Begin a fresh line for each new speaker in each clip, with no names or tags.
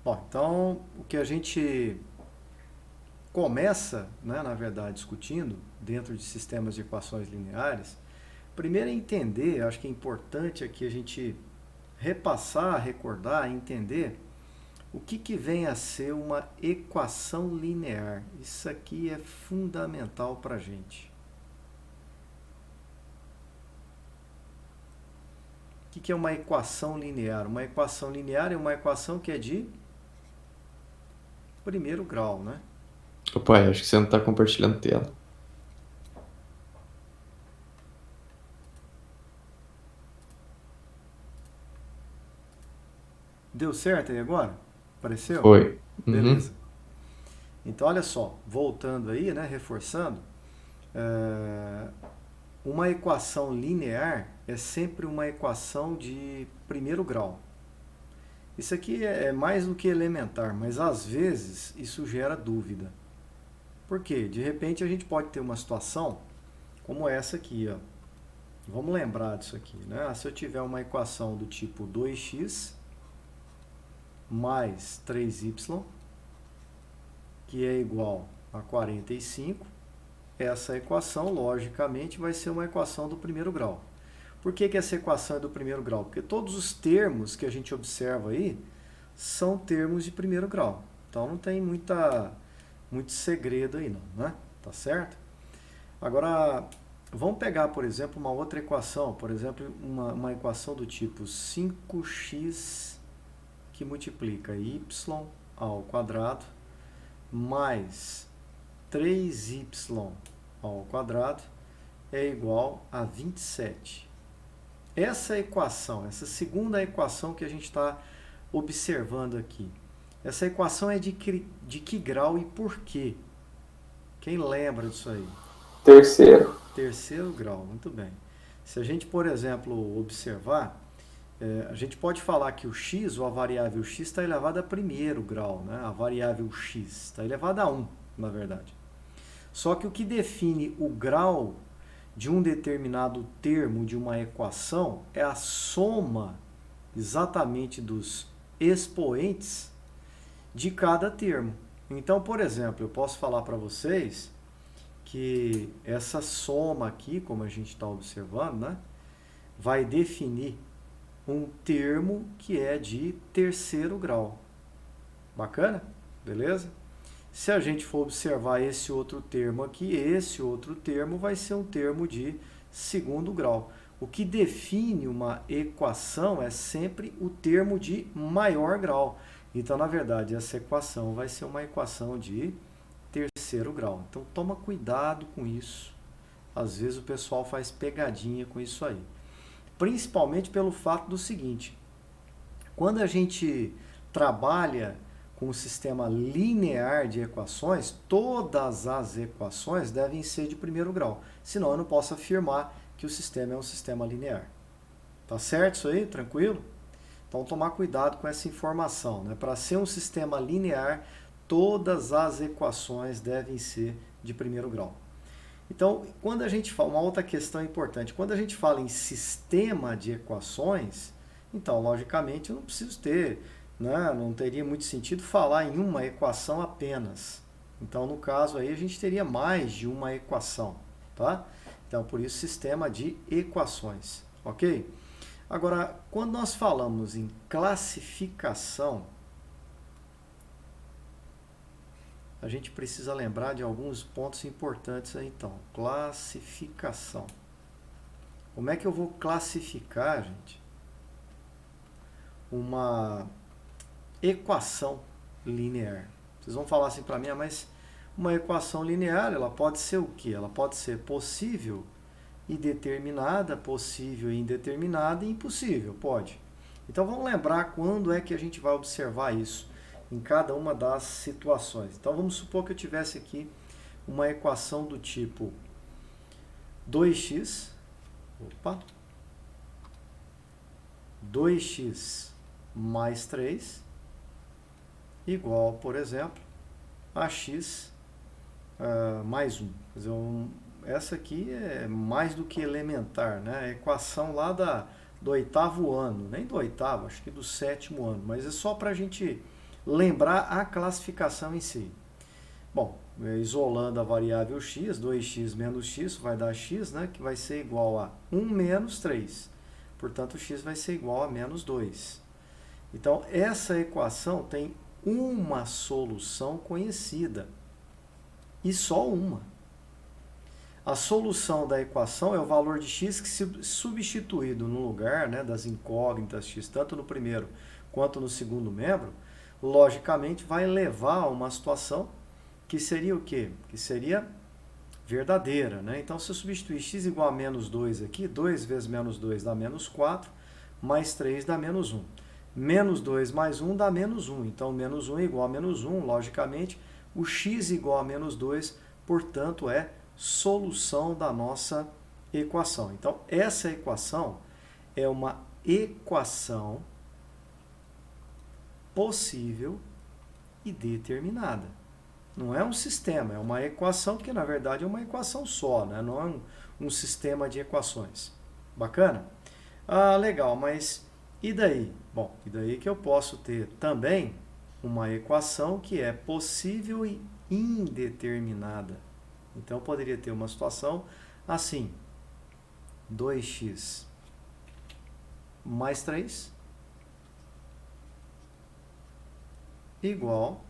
Bom, então o que a gente começa, né, na verdade, discutindo dentro de sistemas de equações lineares, primeiro é entender, acho que é importante aqui a gente repassar, recordar, entender o que vem a ser uma equação linear. Isso aqui é fundamental para a gente. O que é uma equação linear? Uma equação linear é uma equação que é de primeiro grau, né?
Ô, pai, acho que você não tá compartilhando tela.
Deu certo aí agora? Apareceu?
Foi.
Beleza.
Uhum.
Então, olha só, voltando aí, né, reforçando, é, uma equação linear é sempre uma equação de primeiro grau. Isso aqui é mais do que elementar, mas às vezes isso gera dúvida. Por quê? De repente a gente pode ter uma situação como essa aqui, ó. Vamos lembrar disso aqui, né? Se eu tiver uma equação do tipo 2x mais 3y, que é igual a 45, essa equação, logicamente, vai ser uma equação do primeiro grau. Por que essa equação é do primeiro grau? Porque todos os termos que a gente observa aí são termos de primeiro grau. Então não tem muito segredo aí não, né? Tá certo? Agora, vamos pegar, por exemplo, uma outra equação. Por exemplo, uma equação do tipo 5x que multiplica y ao quadrado mais 3y ao quadrado é igual a 27. Essa equação, essa segunda equação que a gente está observando aqui, essa equação é de que grau e por quê? Quem lembra disso aí?
Terceiro.
Terceiro grau, muito bem. Se a gente, por exemplo, observar, a gente pode falar que o x, ou a variável x, está elevada a primeiro grau, né? A variável x está elevada a 1, na verdade. Só que o que define o grau de um determinado termo de uma equação é a soma exatamente dos expoentes de cada termo. Então, por exemplo, eu posso falar para vocês que essa soma aqui, como a gente está observando, né, vai definir um termo que é de terceiro grau. Bacana? Beleza? Se a gente for observar esse outro termo aqui, esse outro termo vai ser um termo de segundo grau. O que define uma equação é sempre o termo de maior grau. Então, na verdade, essa equação vai ser uma equação de terceiro grau. Então, toma cuidado com isso. Às vezes o pessoal faz pegadinha com isso aí. Principalmente pelo fato do seguinte: quando a gente trabalha com o sistema linear de equações, todas as equações devem ser de primeiro grau. Senão eu não posso afirmar que o sistema é um sistema linear. Tá certo isso aí? Tranquilo? Então tomar cuidado com essa informação, né? Para ser um sistema linear, todas as equações devem ser de primeiro grau. Então, quando a gente fala, uma outra questão importante, quando a gente fala em sistema de equações, então, logicamente, eu não preciso ter, né, não teria muito sentido falar em uma equação apenas. Então, no caso aí, a gente teria mais de uma equação, tá? Então, por isso, sistema de equações, ok? Agora, quando nós falamos em classificação, a gente precisa lembrar de alguns pontos importantes aí, então. Classificação. Como é que eu vou classificar, gente, uma equação linear? Vocês vão falar assim para mim, mas uma equação linear, ela pode ser o quê? Ela pode ser possível e determinada, possível e indeterminada e impossível, pode. Então vamos lembrar quando é que a gente vai observar isso em cada uma das situações. Então vamos supor que eu tivesse aqui uma equação do tipo 2x, opa, 2x mais 3 igual, por exemplo, a x mais 1. Quer dizer, essa aqui é mais do que elementar, né? A equação lá do oitavo ano, nem do oitavo, acho que do sétimo ano, mas é só para a gente lembrar a classificação em si. Bom, isolando a variável x, 2x menos x vai dar x, né, que vai ser igual a 1 menos 3. Portanto, x vai ser igual a menos 2. Então, essa equação tem uma solução conhecida, e só uma. A solução da equação é o valor de x que, se substituído no lugar, né, das incógnitas x, tanto no primeiro quanto no segundo membro, logicamente vai levar a uma situação que seria o quê? Que seria verdadeira, né? Então, se eu substituir x igual a menos 2 aqui, 2 vezes menos 2 dá menos 4, mais 3 dá menos 1. Menos 2 mais 1 dá menos 1. Então, menos 1 é igual a menos 1, logicamente, o x igual a menos 2, portanto, é solução da nossa equação. Então, essa equação é uma equação possível e determinada. Não é um sistema, é uma equação que, na verdade, é uma equação só, né? Não é um sistema de equações. Bacana? Ah, legal, mas e daí? Bom, e daí que eu posso ter também uma equação que é possível e indeterminada. Então, eu poderia ter uma situação assim, 2x mais 3 igual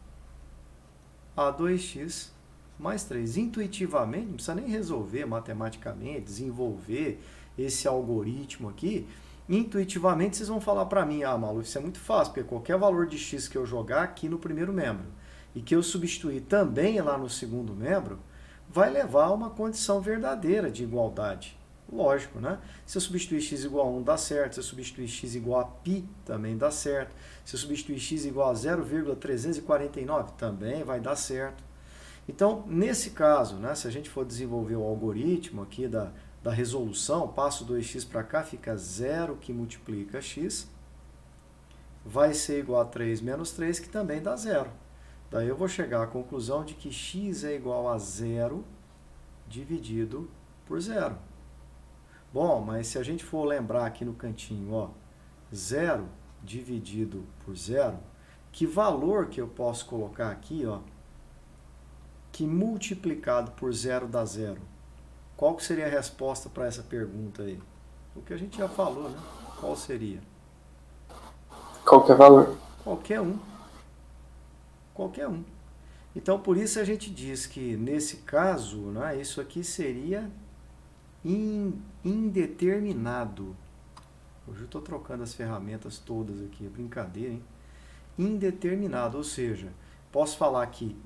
a 2x mais 3. Intuitivamente, não precisa nem resolver matematicamente, desenvolver esse algoritmo aqui. Intuitivamente, vocês vão falar para mim, ah, Malu, isso é muito fácil, porque qualquer valor de x que eu jogar aqui no primeiro membro e que eu substituir também lá no segundo membro, vai levar a uma condição verdadeira de igualdade. Lógico, né? Se eu substituir x igual a 1, dá certo. Se eu substituir x igual a π, também dá certo. Se eu substituir x igual a 0,349, também vai dar certo. Então, nesse caso, né, se a gente for desenvolver o algoritmo aqui da resolução, passo 2x para cá, fica 0 que multiplica x, vai ser igual a 3 menos 3, que também dá 0. Daí eu vou chegar à conclusão de que x é igual a 0 dividido por 0. Bom, mas se a gente for lembrar aqui no cantinho, ó, 0 dividido por 0, que valor que eu posso colocar aqui, ó, que multiplicado por 0 dá 0? Qual que seria a resposta para essa pergunta aí? O que a gente já falou, né? Qual seria?
Qualquer valor.
Qualquer um. Qualquer um. Então, por isso a gente diz que, nesse caso, né, isso aqui seria indeterminado. Hoje eu estou trocando as ferramentas todas aqui, é brincadeira, hein? Indeterminado, ou seja, posso falar que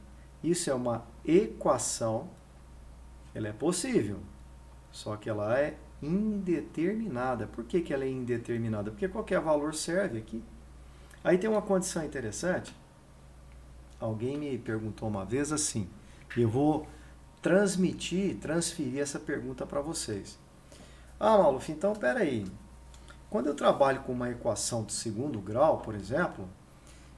isso é uma equação, ela é possível, só que ela é indeterminada. Por que que ela é indeterminada? Porque qualquer valor serve aqui. Aí tem uma condição interessante. Alguém me perguntou uma vez assim, e eu vou transferir essa pergunta para vocês. Ah, Maluf, então peraí. Quando eu trabalho com uma equação de segundo grau, por exemplo,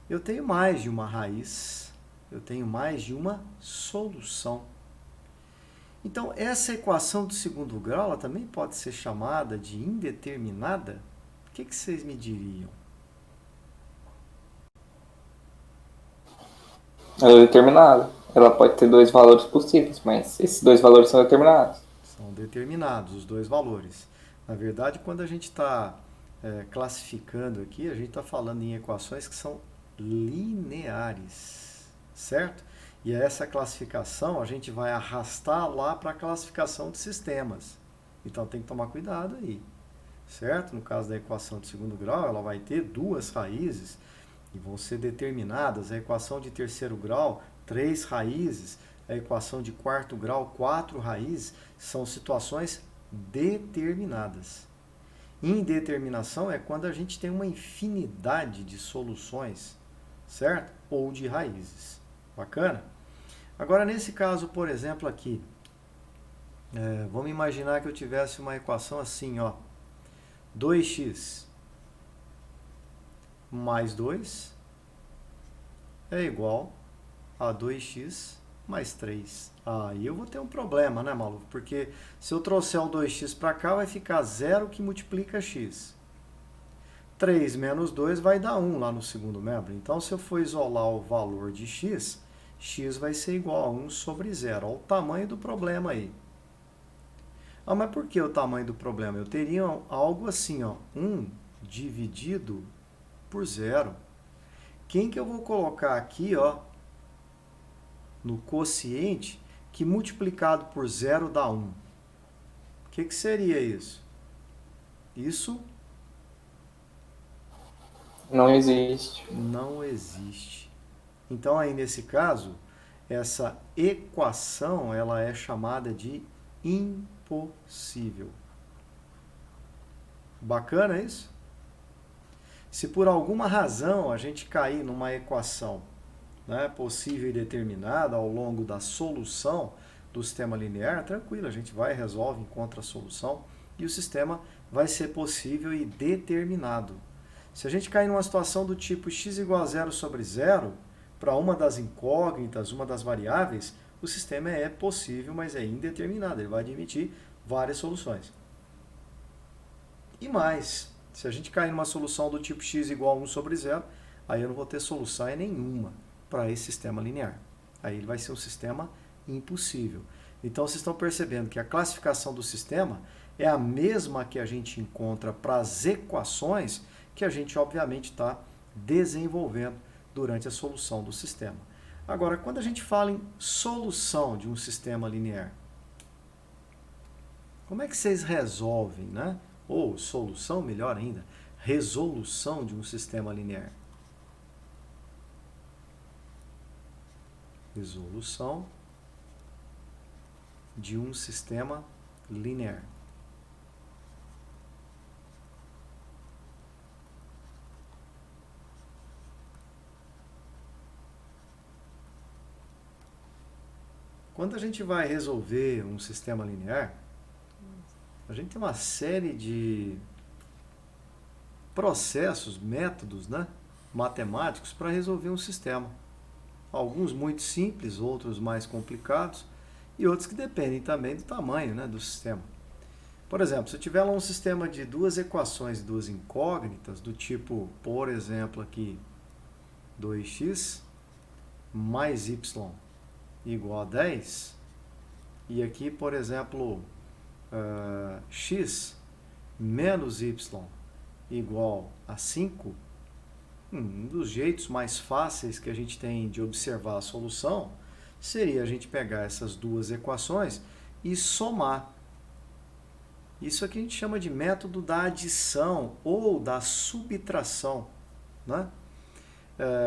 eu tenho mais de uma raiz, eu tenho mais de uma solução. Então, essa equação de segundo grau, ela também pode ser chamada de indeterminada? O que vocês me diriam?
Ela é determinada. Ela pode ter dois valores possíveis, mas esses dois valores são determinados.
São determinados os dois valores. Na verdade, quando a gente está classificando aqui, a gente está falando em equações que são lineares, certo? E essa classificação a gente vai arrastar lá para a classificação de sistemas. Então tem que tomar cuidado aí, certo? No caso da equação de segundo grau, ela vai ter duas raízes e vão ser determinadas. A equação de terceiro grau, 3 raízes. A equação de quarto grau, 4 raízes. São situações determinadas. Indeterminação é quando a gente tem uma infinidade de soluções, certo? Ou de raízes. Bacana? Agora, nesse caso, por exemplo, aqui, vamos imaginar que eu tivesse uma equação assim, ó, 2x mais 2 é igual a 2x mais 3. Aí eu vou ter um problema, né, maluco? Porque se eu trouxer o 2x para cá, vai ficar 0 que multiplica x. 3 menos 2 vai dar 1 lá no segundo membro. Então, se eu for isolar o valor de x, x vai ser igual a 1 sobre 0. Olha o tamanho do problema aí. Ah, mas por que o tamanho do problema? Eu teria algo assim, ó, 1 dividido por 0. Quem que eu vou colocar aqui, ó, no quociente, que multiplicado por 0 dá 1? O que seria isso? Isso
Não existe.
não existe. Então, aí nesse caso, essa equação ela é chamada de impossível. Bacana isso? Se por alguma razão a gente cair numa equação, né, possível e determinada ao longo da solução do sistema linear, tranquilo, a gente vai, resolve, encontra a solução e o sistema vai ser possível e determinado. Se a gente cair numa situação do tipo x igual a 0 sobre 0, para uma das incógnitas, uma das variáveis, o sistema é possível, mas é indeterminado, ele vai admitir várias soluções. E mais, se a gente cair numa solução do tipo x igual a 1 sobre 0, aí eu não vou ter solução nenhuma para esse sistema linear. Aí ele vai ser um sistema impossível. Então, vocês estão percebendo que a classificação do sistema é a mesma que a gente encontra para as equações que a gente, obviamente, está desenvolvendo durante a solução do sistema. Agora, quando a gente fala em solução de um sistema linear, como é que vocês resolvem, né? Ou solução, melhor ainda, resolução de um sistema linear? Resolução de um sistema linear. Quando a gente vai resolver um sistema linear, a gente tem uma série de processos, métodos, né, matemáticos para resolver um sistema. Alguns muito simples, outros mais complicados e outros que dependem também do tamanho, né, do sistema. Por exemplo, se eu tiver lá um sistema de duas equações e duas incógnitas, do tipo, por exemplo, aqui 2x mais y igual a 10, e aqui, por exemplo, x menos y igual a 5, um dos jeitos mais fáceis que a gente tem de observar a solução seria a gente pegar essas duas equações e somar. Isso aqui a gente chama de método da adição ou da subtração, né?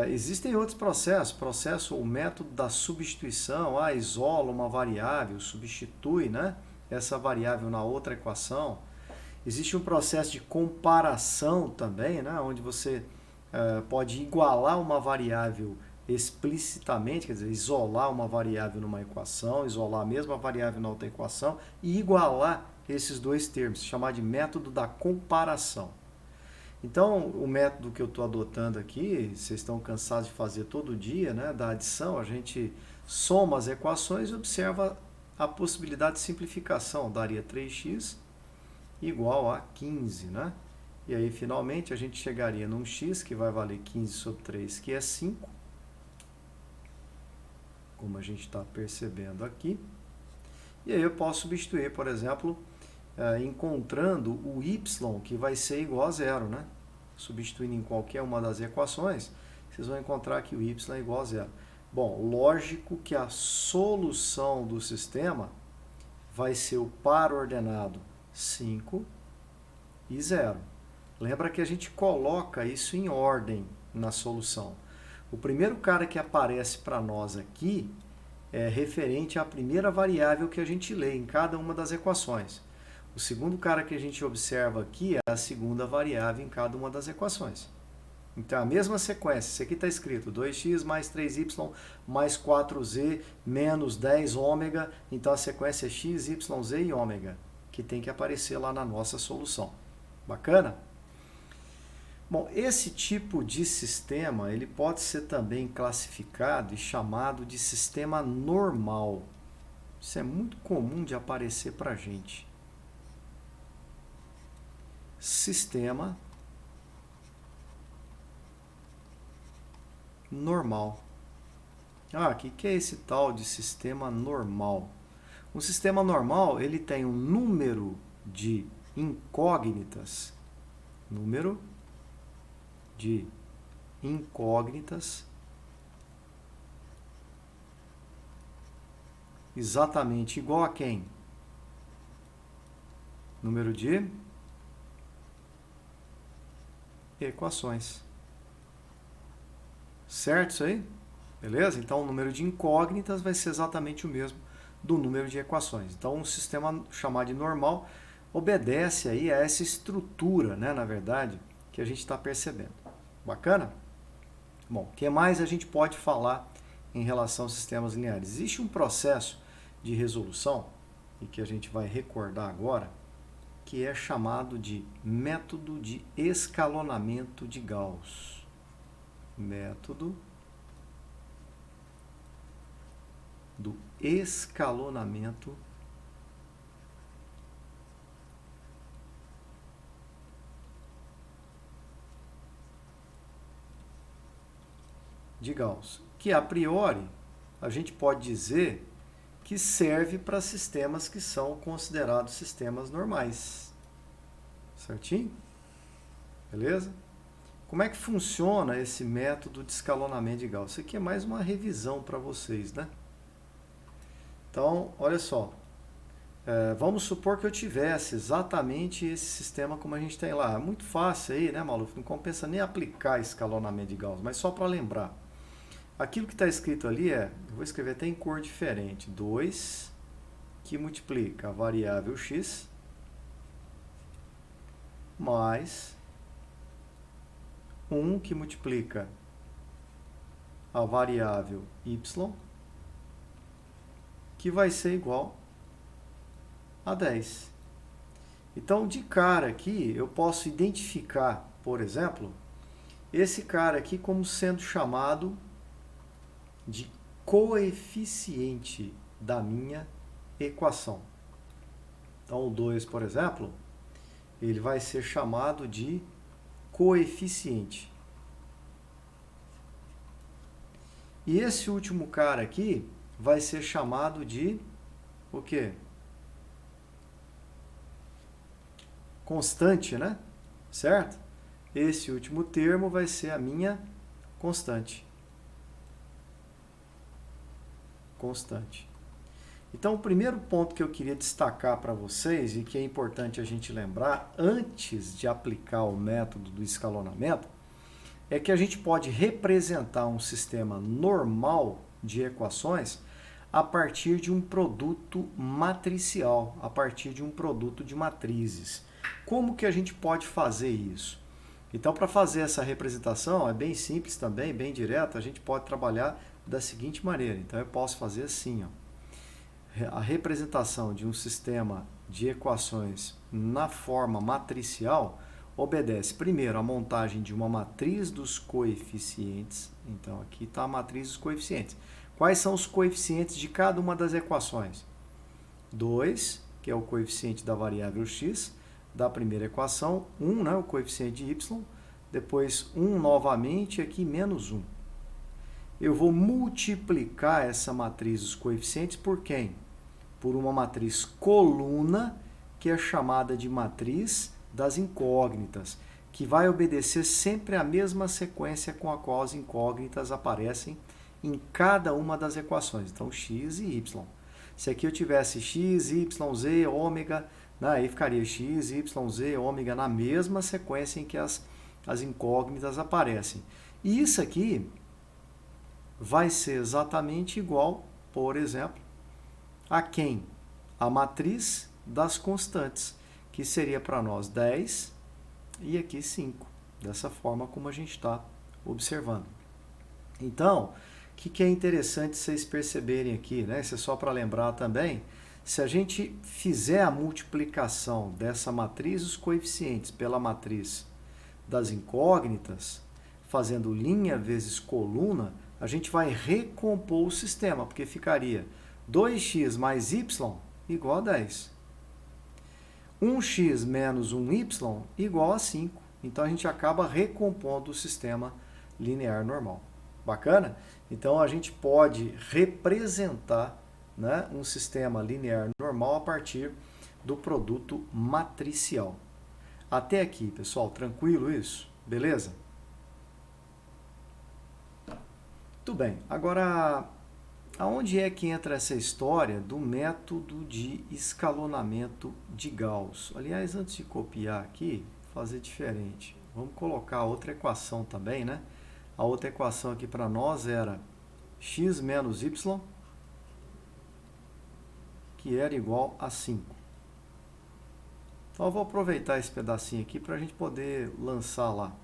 Existem outros processos, o método da substituição, isola uma variável, substitui, né, essa variável na outra equação. Existe um processo de comparação também, né, onde você pode igualar uma variável explicitamente, quer dizer, isolar uma variável numa equação, isolar a mesma variável na outra equação e igualar esses dois termos, chamar de método da comparação. Então, o método que eu estou adotando aqui, vocês estão cansados de fazer todo dia, né, da adição, a gente soma as equações e observa a possibilidade de simplificação. Daria 3x igual a 15, né? E aí, finalmente, a gente chegaria num x que vai valer 15 sobre 3, que é 5, como a gente está percebendo aqui. E aí eu posso substituir, por exemplo, encontrando o y, que vai ser igual a 0, né? Substituindo em qualquer uma das equações, vocês vão encontrar que o y é igual a 0. Bom, lógico que a solução do sistema vai ser o par ordenado 5 e 0. Lembra que a gente coloca isso em ordem na solução. O primeiro cara que aparece para nós aqui é referente à primeira variável que a gente lê em cada uma das equações. O segundo cara que a gente observa aqui é a segunda variável em cada uma das equações. Então, a mesma sequência. Isso aqui está escrito 2x mais 3y mais 4z menos 10 ômega. Então, a sequência é x, y, z e ômega, que tem que aparecer lá na nossa solução. Bacana? Bom, esse tipo de sistema ele pode ser também classificado e chamado de sistema normal. Isso é muito comum de aparecer para a gente. Sistema normal. Ah, o que é esse tal de sistema normal? Um sistema normal, ele tem um número de incógnitas, exatamente igual a quem? Número de equações. Certo isso aí? Beleza? Então o número de incógnitas vai ser exatamente o mesmo do número de equações. Então um sistema chamado de normal obedece aí a essa estrutura, né, na verdade, que a gente está percebendo. Bacana? Bom, o que mais a gente pode falar em relação aos sistemas lineares? Existe um processo de resolução, e que a gente vai recordar agora, que é chamado de método de escalonamento de Gauss. Método do escalonamento de Gauss, que a priori a gente pode dizer que serve para sistemas que são considerados sistemas normais. Certinho? Beleza? Como é que funciona esse método de escalonamento de Gauss? Isso aqui é mais uma revisão para vocês, né? Então, olha só. Vamos supor que eu tivesse exatamente esse sistema como a gente tem lá. É muito fácil aí, né, Maluf? Não compensa nem aplicar escalonamento de Gauss, mas só para lembrar. Aquilo que está escrito ali eu vou escrever até em cor diferente, 2 que multiplica a variável x mais 1 que multiplica a variável y, que vai ser igual a 10. Então, de cara aqui, eu posso identificar, por exemplo, esse cara aqui como sendo chamado de coeficiente da minha equação. Então, o 2, por exemplo, ele vai ser chamado de coeficiente. E esse último cara aqui vai ser chamado de o quê? Constante, né? Certo? Esse último termo vai ser a minha constante. Então, o primeiro ponto que eu queria destacar para vocês e que é importante a gente lembrar antes de aplicar o método do escalonamento é que a gente pode representar um sistema normal de equações a partir de um produto matricial, a partir de um produto de matrizes. Como que a gente pode fazer isso? Então, para fazer essa representação, é bem simples também, bem direto, a gente pode trabalhar da seguinte maneira. Então, eu posso fazer assim, ó. A representação de um sistema de equações na forma matricial obedece, primeiro, à montagem de uma matriz dos coeficientes. Então, aqui está a matriz dos coeficientes. Quais são os coeficientes de cada uma das equações? 2, que é o coeficiente da variável x, da primeira equação, 1, né, o coeficiente de y, depois 1 novamente, aqui menos 1. Eu vou multiplicar essa matriz dos coeficientes por quem? Por uma matriz coluna, que é chamada de matriz das incógnitas, que vai obedecer sempre a mesma sequência com a qual as incógnitas aparecem em cada uma das equações. Então, x e y. Se aqui eu tivesse x, y, z, ômega, né, aí ficaria x, y, z, ômega na mesma sequência em que as incógnitas aparecem. E isso aqui vai ser exatamente igual, por exemplo, a quem? A matriz das constantes, que seria para nós 10 e aqui 5, dessa forma como a gente está observando. Então, o que é interessante vocês perceberem aqui, né? Isso é só para lembrar também, se a gente fizer a multiplicação dessa matriz dos coeficientes pela matriz das incógnitas, fazendo linha vezes coluna, a gente vai recompor o sistema, porque ficaria 2x mais y igual a 10. 1x menos 1y igual a 5. Então, a gente acaba recompondo o sistema linear normal. Bacana? Então a gente pode representar, né, um sistema linear normal a partir do produto matricial. Até aqui, pessoal, tranquilo isso? Beleza? Tudo bem. Agora, aonde é que entra essa história do método de escalonamento de Gauss? Aliás, antes de copiar aqui, fazer diferente. Vamos colocar outra equação também, né? A outra equação aqui para nós era x menos y, que era igual a 5. Então eu vou aproveitar esse pedacinho aqui para a gente poder lançar lá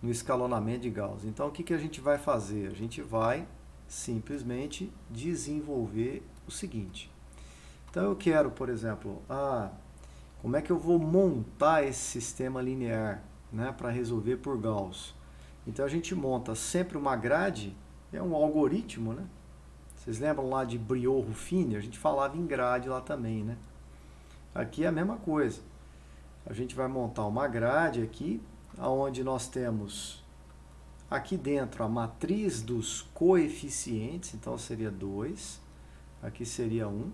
no escalonamento de Gauss. Então o que a gente vai fazer? A gente vai simplesmente desenvolver o seguinte. Então eu quero, por exemplo, como é que eu vou montar esse sistema linear, né, para resolver por Gauss? Então a gente monta sempre uma grade, é um algoritmo, né? Vocês lembram lá de Briot-Ruffini? A gente falava em grade lá também, né? Aqui é a mesma coisa. A gente vai montar uma grade aqui, onde nós temos aqui dentro a matriz dos coeficientes, então seria 2, aqui seria 1,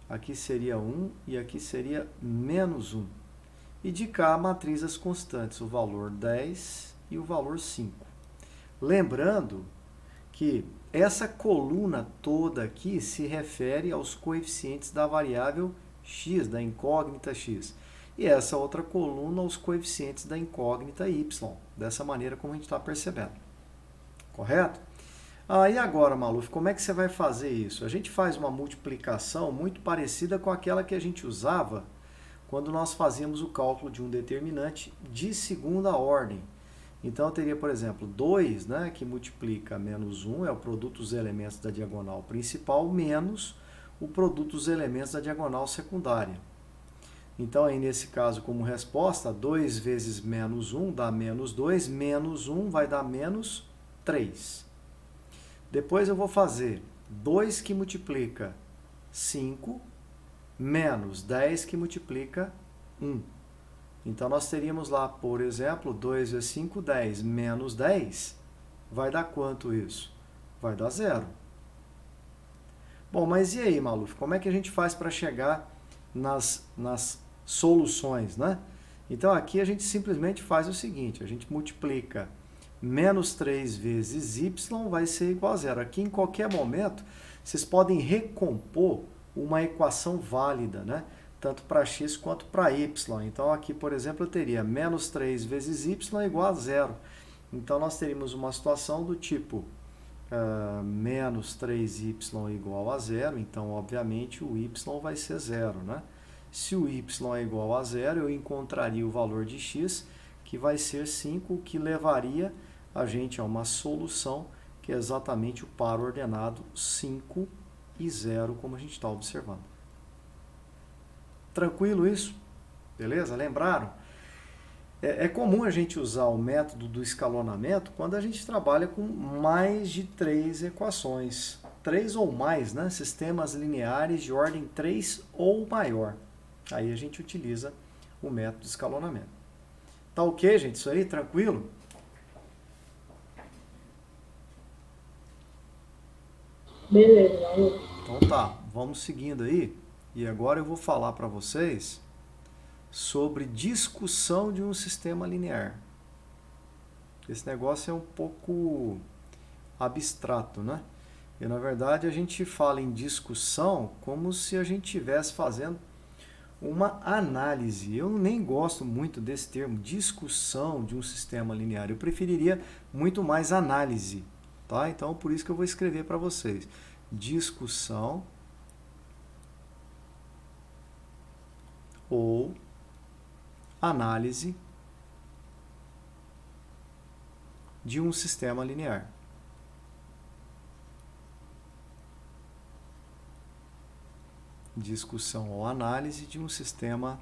aqui seria 1 e aqui seria menos 1. E de cá a matriz das constantes, o valor 10 e o valor 5. Lembrando que essa coluna toda aqui se refere aos coeficientes da variável x, da incógnita x. E essa outra coluna aos coeficientes da incógnita y, dessa maneira como a gente está percebendo. Correto? E agora, Maluf, como é que você vai fazer isso? A gente faz uma multiplicação muito parecida com aquela que a gente usava quando nós fazíamos o cálculo de um determinante de segunda ordem. Então, eu teria, por exemplo, 2, né, que multiplica menos 1, é o produto dos elementos da diagonal principal, menos o produto dos elementos da diagonal secundária. Então, aí nesse caso, como resposta, 2 vezes menos 1 dá menos 2, menos 1 vai dar menos 3. Depois eu vou fazer 2 que multiplica 5, menos 10 que multiplica 1. Então, nós teríamos lá, por exemplo, 2 vezes 5, 10, menos 10, vai dar quanto isso? Vai dar 0. Bom, mas e aí, Maluf, como é que a gente faz para chegar nas soluções, né? Então, aqui a gente simplesmente faz o seguinte, a gente multiplica menos 3 vezes y vai ser igual a 0. Aqui, em qualquer momento, vocês podem recompor uma equação válida, né? Tanto para x quanto para y. Então, aqui, por exemplo, eu teria menos 3 vezes y igual a 0. Então, nós teríamos uma situação do tipo menos 3y igual a 0. Então, obviamente, o y vai ser 0, né? Se o y é igual a 0, eu encontraria o valor de x, que vai ser 5, o que levaria a gente a uma solução que é exatamente o par ordenado 5 e 0, como a gente está observando. Tranquilo isso? Beleza? Lembraram? É comum a gente usar o método do escalonamento quando a gente trabalha com mais de 3 equações. 3 ou mais, né? Sistemas lineares de ordem 3 ou maior. Aí a gente utiliza o método de escalonamento. Tá ok, gente? Isso aí? Tranquilo?
Beleza,
então tá, vamos seguindo aí. E agora eu vou falar para vocês sobre discussão de um sistema linear. Esse negócio é um pouco abstrato, né? E na verdade a gente fala em discussão como se a gente estivesse fazendo uma análise. Eu nem gosto muito desse termo, discussão de um sistema linear. Eu preferiria muito mais análise, tá? Então, por isso que eu vou escrever para vocês. Discussão ou análise de um sistema linear. Discussão ou análise de um sistema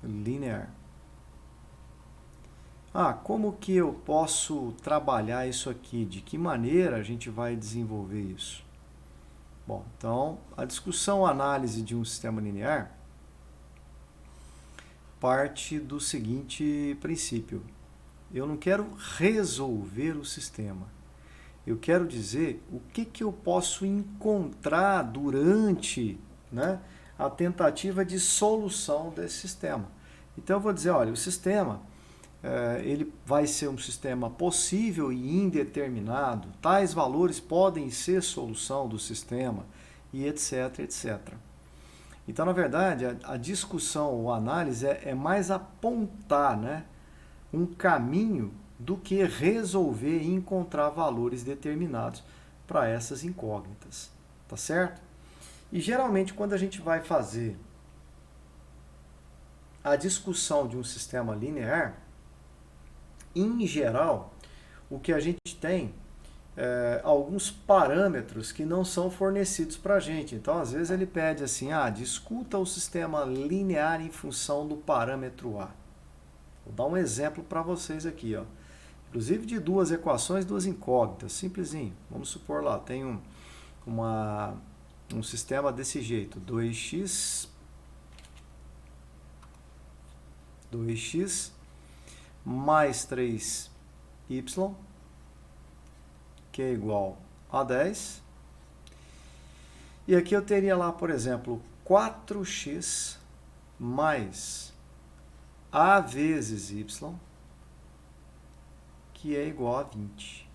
linear. Como que eu posso trabalhar isso aqui? De que maneira a gente vai desenvolver isso? Bom, então, a discussão ou análise de um sistema linear parte do seguinte princípio. Eu não quero resolver o sistema. Eu quero dizer o que eu posso encontrar durante, né, a tentativa de solução desse sistema. Então eu vou dizer, olha, o sistema ele vai ser um sistema possível e indeterminado, tais valores podem ser solução do sistema, e etc, etc. Então, na verdade, a discussão ou análise é mais apontar, né, um caminho do que resolver e encontrar valores determinados para essas incógnitas, tá certo? E geralmente quando a gente vai fazer a discussão de um sistema linear, em geral, o que a gente tem alguns parâmetros que não são fornecidos para a gente. Então, às vezes ele pede assim, discuta o sistema linear em função do parâmetro A. Vou dar um exemplo para vocês aqui, ó. Inclusive de duas equações, duas incógnitas, simplesinho. Vamos supor lá, tem um sistema desse jeito, 2x mais 3y, que é igual a 10. E aqui eu teria lá, por exemplo, 4x mais a vezes y, que é igual a 20.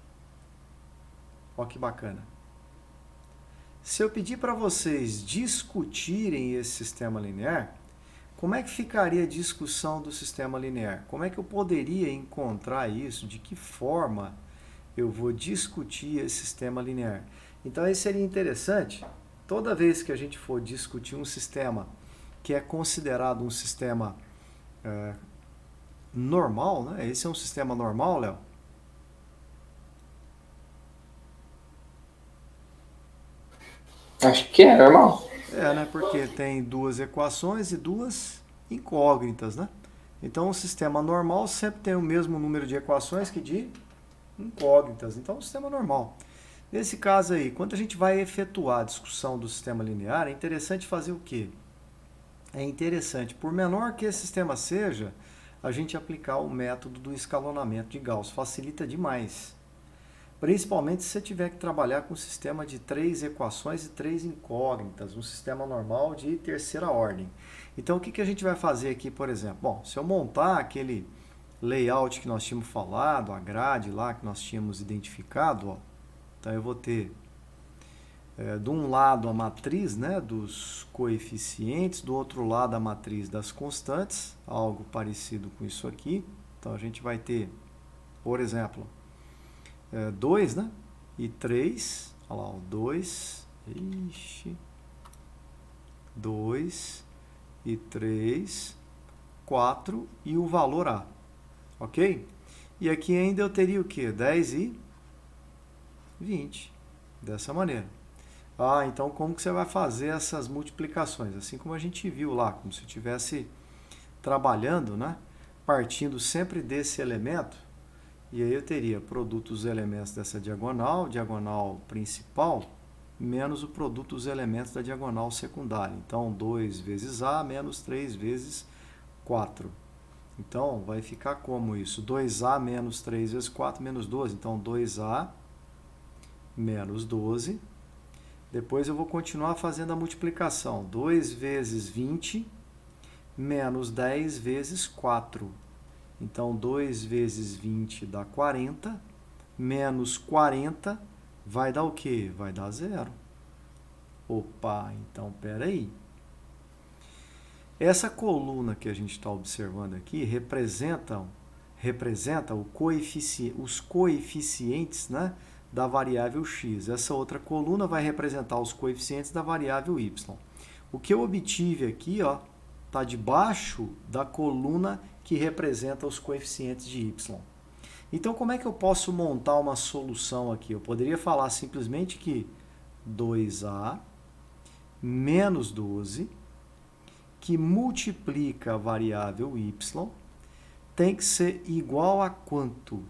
Olha que bacana. Se eu pedir para vocês discutirem esse sistema linear, como é que ficaria a discussão do sistema linear? Como é que eu poderia encontrar isso? De que forma eu vou discutir esse sistema linear? Então, isso seria interessante. Toda vez que a gente for discutir um sistema que é considerado um sistema normal, né? Esse é um sistema normal, Léo?
Acho que é normal.
Né? Porque tem duas equações e duas incógnitas, né? Então, o sistema normal sempre tem o mesmo número de equações que de incógnitas. Então, é um sistema normal. Nesse caso aí, quando a gente vai efetuar a discussão do sistema linear, é interessante fazer o quê? É interessante, por menor que esse sistema seja, a gente aplicar o método do escalonamento de Gauss. Facilita demais. Principalmente se você tiver que trabalhar com um sistema de 3 equações e 3 incógnitas, um sistema normal de terceira ordem. Então, o que a gente vai fazer aqui, por exemplo? Bom, se eu montar aquele layout que nós tínhamos falado, a grade lá que nós tínhamos identificado, ó, então eu vou ter, de um lado, a matriz, né, dos coeficientes, do outro lado, a matriz das constantes, algo parecido com isso aqui. Então, a gente vai ter, por exemplo, 2, né? E 3, olha lá, o 2, 2 e 3, 4 e o valor A, ok? E aqui ainda eu teria o que? 10 e 20, dessa maneira. Então como que você vai fazer essas multiplicações? Assim como a gente viu lá, como se estivesse trabalhando, né? Partindo sempre desse elemento. E aí eu teria produto dos elementos dessa diagonal, diagonal principal, menos o produto dos elementos da diagonal secundária. Então, 2 vezes A menos 3 vezes 4. Então, vai ficar como isso? 2A menos 3 vezes 4 menos 12. Então, 2A menos 12. Depois eu vou continuar fazendo a multiplicação. 2 vezes 20 menos 10 vezes 4. Então, 2 vezes 20 dá 40, menos 40 vai dar o quê? Vai dar 0. Opa, então, peraí. Essa coluna que a gente está observando aqui representa os coeficientes, né, da variável x. Essa outra coluna vai representar os coeficientes da variável y. O que eu obtive aqui está debaixo da coluna que representa os coeficientes de y. Então, como é que eu posso montar uma solução aqui? Eu poderia falar simplesmente que 2A menos 12, que multiplica a variável y, tem que ser igual a quanto?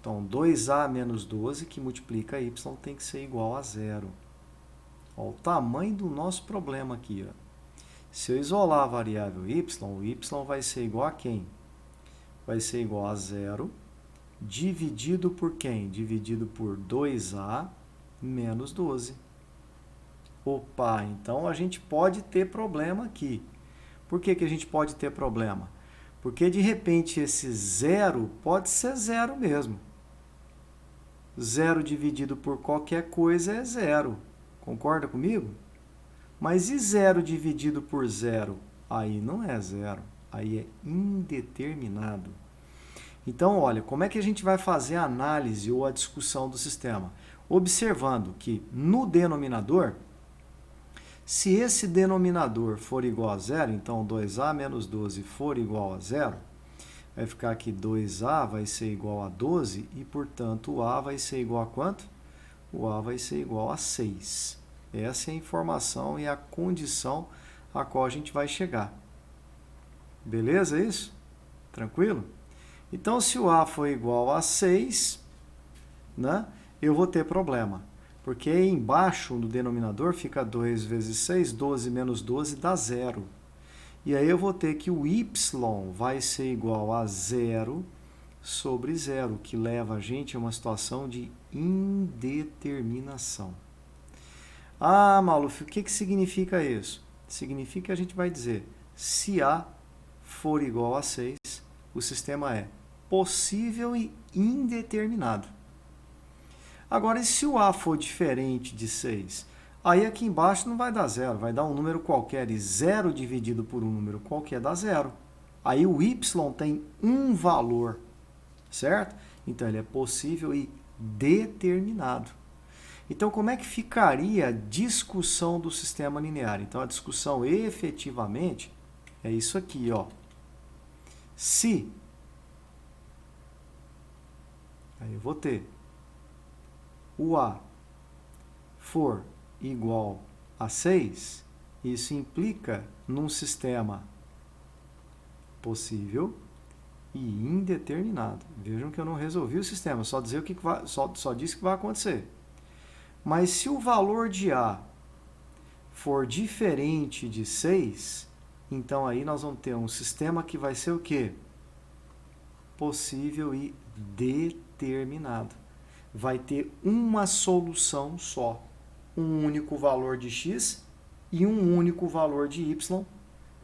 Então, 2A menos 12, que multiplica y, tem que ser igual a 0. Olha o tamanho do nosso problema aqui. Se eu isolar a variável y, o y vai ser igual a quem? Vai ser igual a 0 dividido por quem? Dividido por 2A menos 12. Opa, então a gente pode ter problema aqui. Por que a gente pode ter problema? Porque de repente esse zero pode ser zero mesmo. Zero dividido por qualquer coisa é zero. Concorda comigo? Mas e zero dividido por zero? Aí não é zero, aí é indeterminado. Então, olha, como é que a gente vai fazer a análise ou a discussão do sistema? Observando que no denominador, se esse denominador for igual a zero, então 2A menos 12 for igual a zero, vai ficar aqui 2A vai ser igual a 12 e, portanto, o A vai ser igual a quanto? O A vai ser igual a 6. Essa é a informação e a condição a qual a gente vai chegar. Beleza isso? Tranquilo? Então, se o A for igual a 6, né, eu vou ter problema. Porque aí embaixo, no denominador, fica 2 vezes 6, 12 menos 12 dá 0. E aí eu vou ter que o y vai ser igual a 0 sobre 0, que leva a gente a uma situação de indeterminação. Ah, Maluf, o que significa isso? Significa que a gente vai dizer, se A for igual a 6, o sistema é possível e indeterminado. Agora, e se o A for diferente de 6? Aí aqui embaixo não vai dar zero, vai dar um número qualquer, e 0 dividido por um número qualquer dá zero. Aí o y tem um valor, certo? Então ele é possível e determinado. Então, como é que ficaria a discussão do sistema linear? Então, a discussão efetivamente é isso aqui, ó. Se, aí eu vou ter o A for igual a 6, isso implica num sistema possível e indeterminado. Vejam que eu não resolvi o sistema, só dizer o que vai, só disse que vai acontecer. Mas se o valor de A for diferente de 6, então aí nós vamos ter um sistema que vai ser o quê? Possível e determinado. Vai ter uma solução só. Um único valor de x e um único valor de y,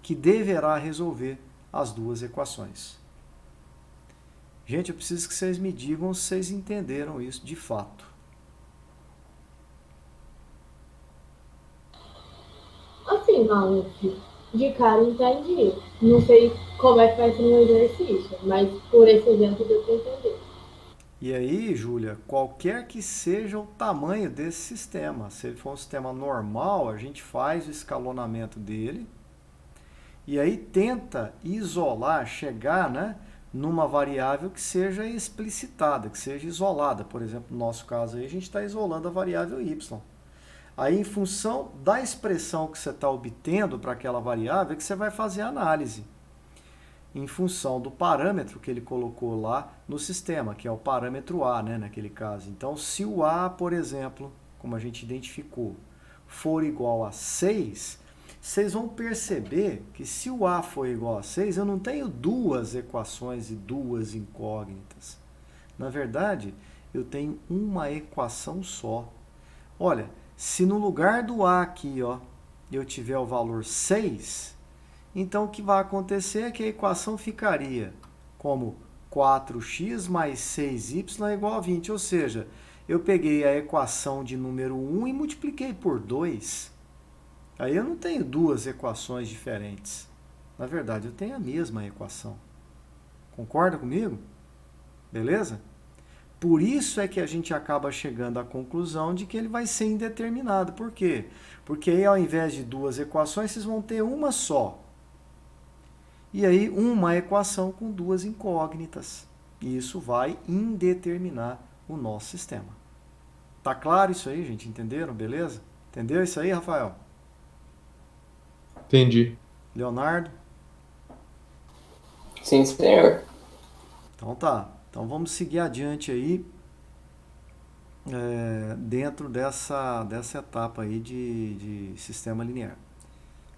que deverá resolver as duas equações. Gente, eu preciso que vocês me digam se vocês entenderam isso de fato.
Assim, Maluf, de cara entendi. Não sei como é que vai ser no exercício, mas por esse exemplo deu para entender.
E aí, Júlia, qualquer que seja o tamanho desse sistema, se ele for um sistema normal, a gente faz o escalonamento dele e aí tenta isolar, chegar, né, numa variável que seja explicitada, que seja isolada. Por exemplo, no nosso caso aí, a gente está isolando a variável y. Aí, em função da expressão que você está obtendo para aquela variável, é que você vai fazer a análise. Em função do parâmetro que ele colocou lá no sistema, que é o parâmetro A, né, naquele caso. Então, se o A, por exemplo, como a gente identificou, for igual a 6, vocês vão perceber que se o A for igual a 6, eu não tenho duas equações e duas incógnitas. Na verdade, eu tenho uma equação só. Olha, se no lugar do A aqui, ó, eu tiver o valor 6, então o que vai acontecer é que a equação ficaria como 4x mais 6y é igual a 20. Ou seja, eu peguei a equação de número 1 e multipliquei por 2. Aí eu não tenho duas equações diferentes. Na verdade, eu tenho a mesma equação. Concorda comigo? Beleza? Por isso é que a gente acaba chegando à conclusão de que ele vai ser indeterminado. Por quê? Porque aí, ao invés de duas equações, vocês vão ter uma só. E aí, uma equação com duas incógnitas. E isso vai indeterminar o nosso sistema. Tá claro isso aí, gente? Entenderam? Beleza? Entendeu isso aí, Rafael?
Entendi.
Leonardo?
Sim, senhor.
Então tá. Então vamos seguir adiante aí dentro dessa etapa aí de sistema linear.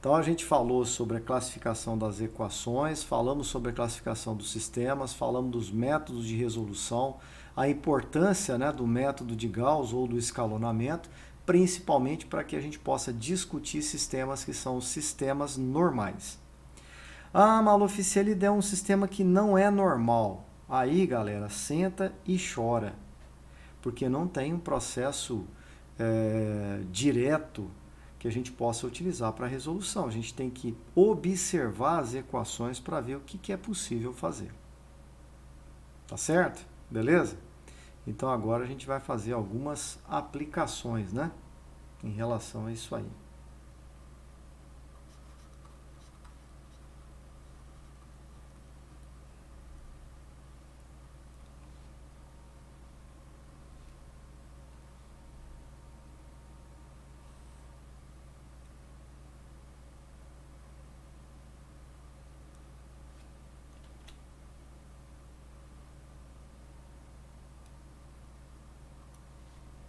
Então a gente falou sobre a classificação das equações, falamos sobre a classificação dos sistemas, falamos dos métodos de resolução, a importância, né, do método de Gauss ou do escalonamento, principalmente para que a gente possa discutir sistemas que são os sistemas normais. Ah, Maluf, se ele der um sistema que não é normal, aí, galera, senta e chora, porque não tem um processo direto que a gente possa utilizar para resolução. A gente tem que observar as equações para ver o que é possível fazer. Tá certo? Beleza? Então agora a gente vai fazer algumas aplicações, né? Em relação a isso aí.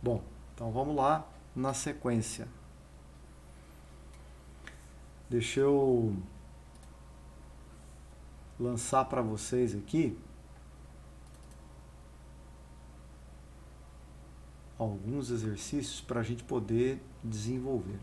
Bom, então vamos lá na sequência. Deixa eu lançar para vocês aqui alguns exercícios para a gente poder desenvolver.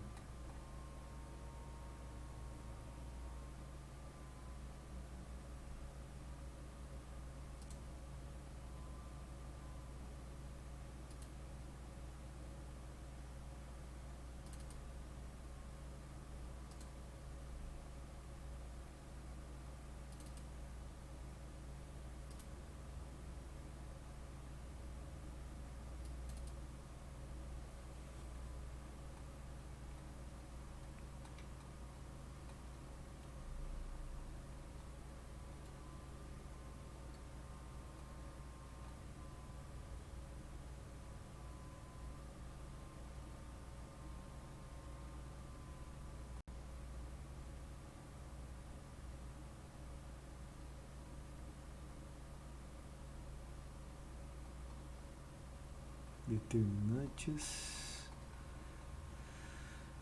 Determinantes.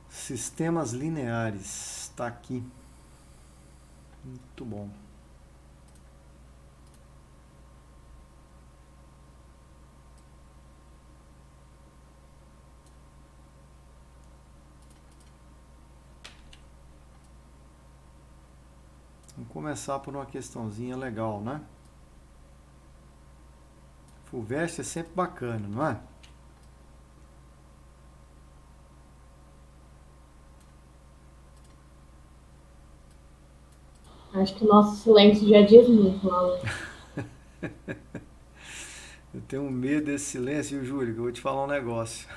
Sistemas lineares. Está aqui. Muito bom. Vamos começar por uma questãozinha legal, né? FUVEST é sempre bacana, não é?
Acho que o nosso silêncio já diz muito, Alan.
Eu tenho medo desse silêncio, Júlio, que eu vou te falar um negócio.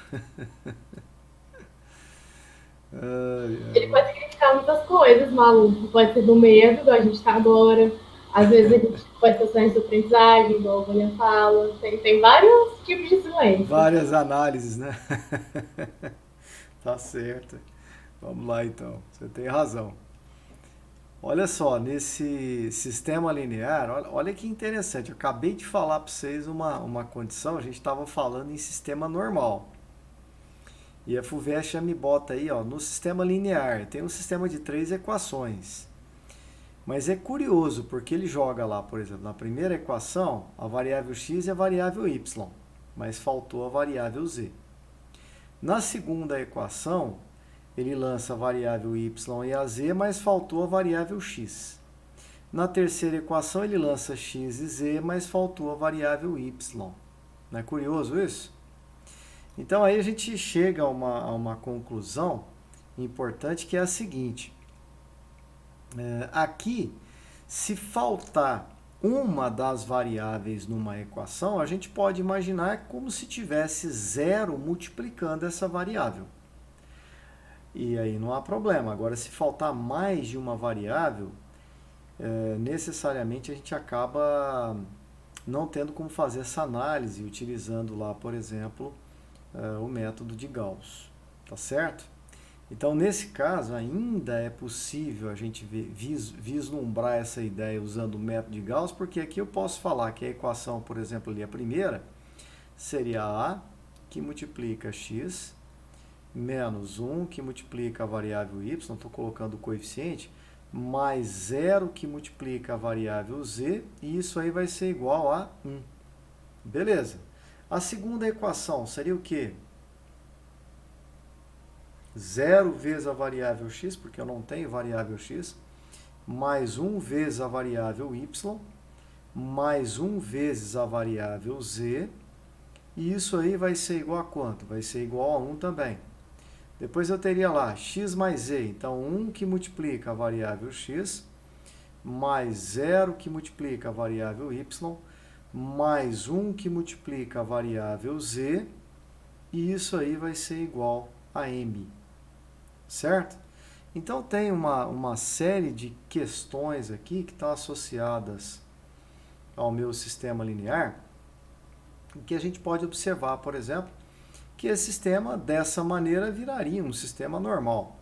Ele pode significar muitas coisas, maluco. Pode ser do medo, igual a gente está agora. Às vezes a gente pode ter silêncio de aprendizagem, igual o William fala. Tem vários tipos de silêncio.
Várias análises, né? Tá certo. Vamos lá, então. Você tem razão. Olha só, nesse sistema linear, olha que interessante. Eu acabei de falar para vocês uma condição, a gente estava falando em sistema normal. E a FUVEST me bota aí, ó, no sistema linear. Tem um sistema de 3 equações. Mas é curioso, porque ele joga lá, por exemplo, na primeira equação, a variável x e a variável y, mas faltou a variável z. Na segunda equação, ele lança a variável y e a z, mas faltou a variável x. Na terceira equação, ele lança x e z, mas faltou a variável y. Não é curioso isso? Então, aí a gente chega a uma conclusão importante, que é a seguinte. Aqui, se faltar uma das variáveis numa equação, a gente pode imaginar como se tivesse zero multiplicando essa variável. E aí não há problema. Agora, se faltar mais de uma variável, necessariamente a gente acaba não tendo como fazer essa análise, utilizando lá, por exemplo, o método de Gauss. Tá certo? Então, nesse caso, ainda é possível a gente vislumbrar essa ideia usando o método de Gauss, porque aqui eu posso falar que a equação, por exemplo, ali a primeira, seria A, que multiplica x, menos 1 que multiplica a variável y, estou colocando o coeficiente, mais 0 que multiplica a variável z, e isso aí vai ser igual a 1. Beleza. A segunda equação seria o quê? 0 vezes a variável x, porque eu não tenho variável x, mais 1 vezes a variável y, mais 1 vezes a variável z, e isso aí vai ser igual a quanto? Vai ser igual a 1 também. Depois eu teria lá x mais z, então 1 que multiplica a variável x, mais 0 que multiplica a variável y, mais 1 que multiplica a variável z, e isso aí vai ser igual a m. Certo? Então tem uma série de questões aqui que estão associadas ao meu sistema linear, que a gente pode observar, por exemplo, que esse sistema, dessa maneira, viraria um sistema normal.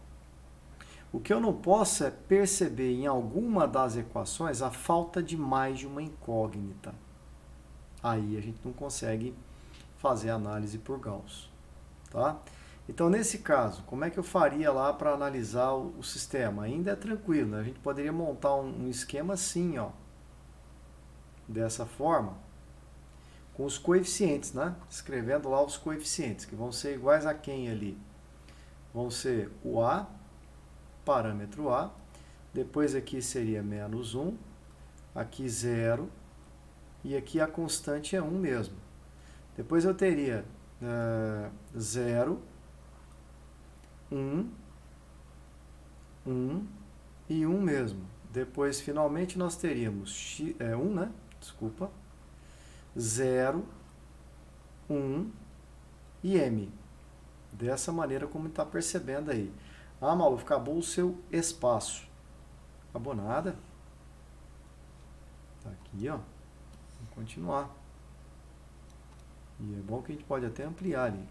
O que eu não posso é perceber em alguma das equações a falta de mais de uma incógnita. Aí a gente não consegue fazer análise por Gauss. Tá? Então, nesse caso, como é que eu faria lá para analisar o sistema? Ainda é tranquilo, né? A gente poderia montar um esquema assim, ó, dessa forma, com os coeficientes, né? Escrevendo lá os coeficientes, que vão ser iguais a quem ali? Vão ser o A, parâmetro A, depois aqui seria menos 1, aqui 0, e aqui a constante é 1 mesmo. Depois eu teria 0, 1 e 1 mesmo. Depois, finalmente, nós teríamos 1, né? Desculpa. 0, 1 e m. Dessa maneira como está percebendo aí. Ah, Maluf, acabou o seu espaço. Acabou nada. Tá aqui, ó. Vamos continuar. E é bom que a gente pode até ampliar ali.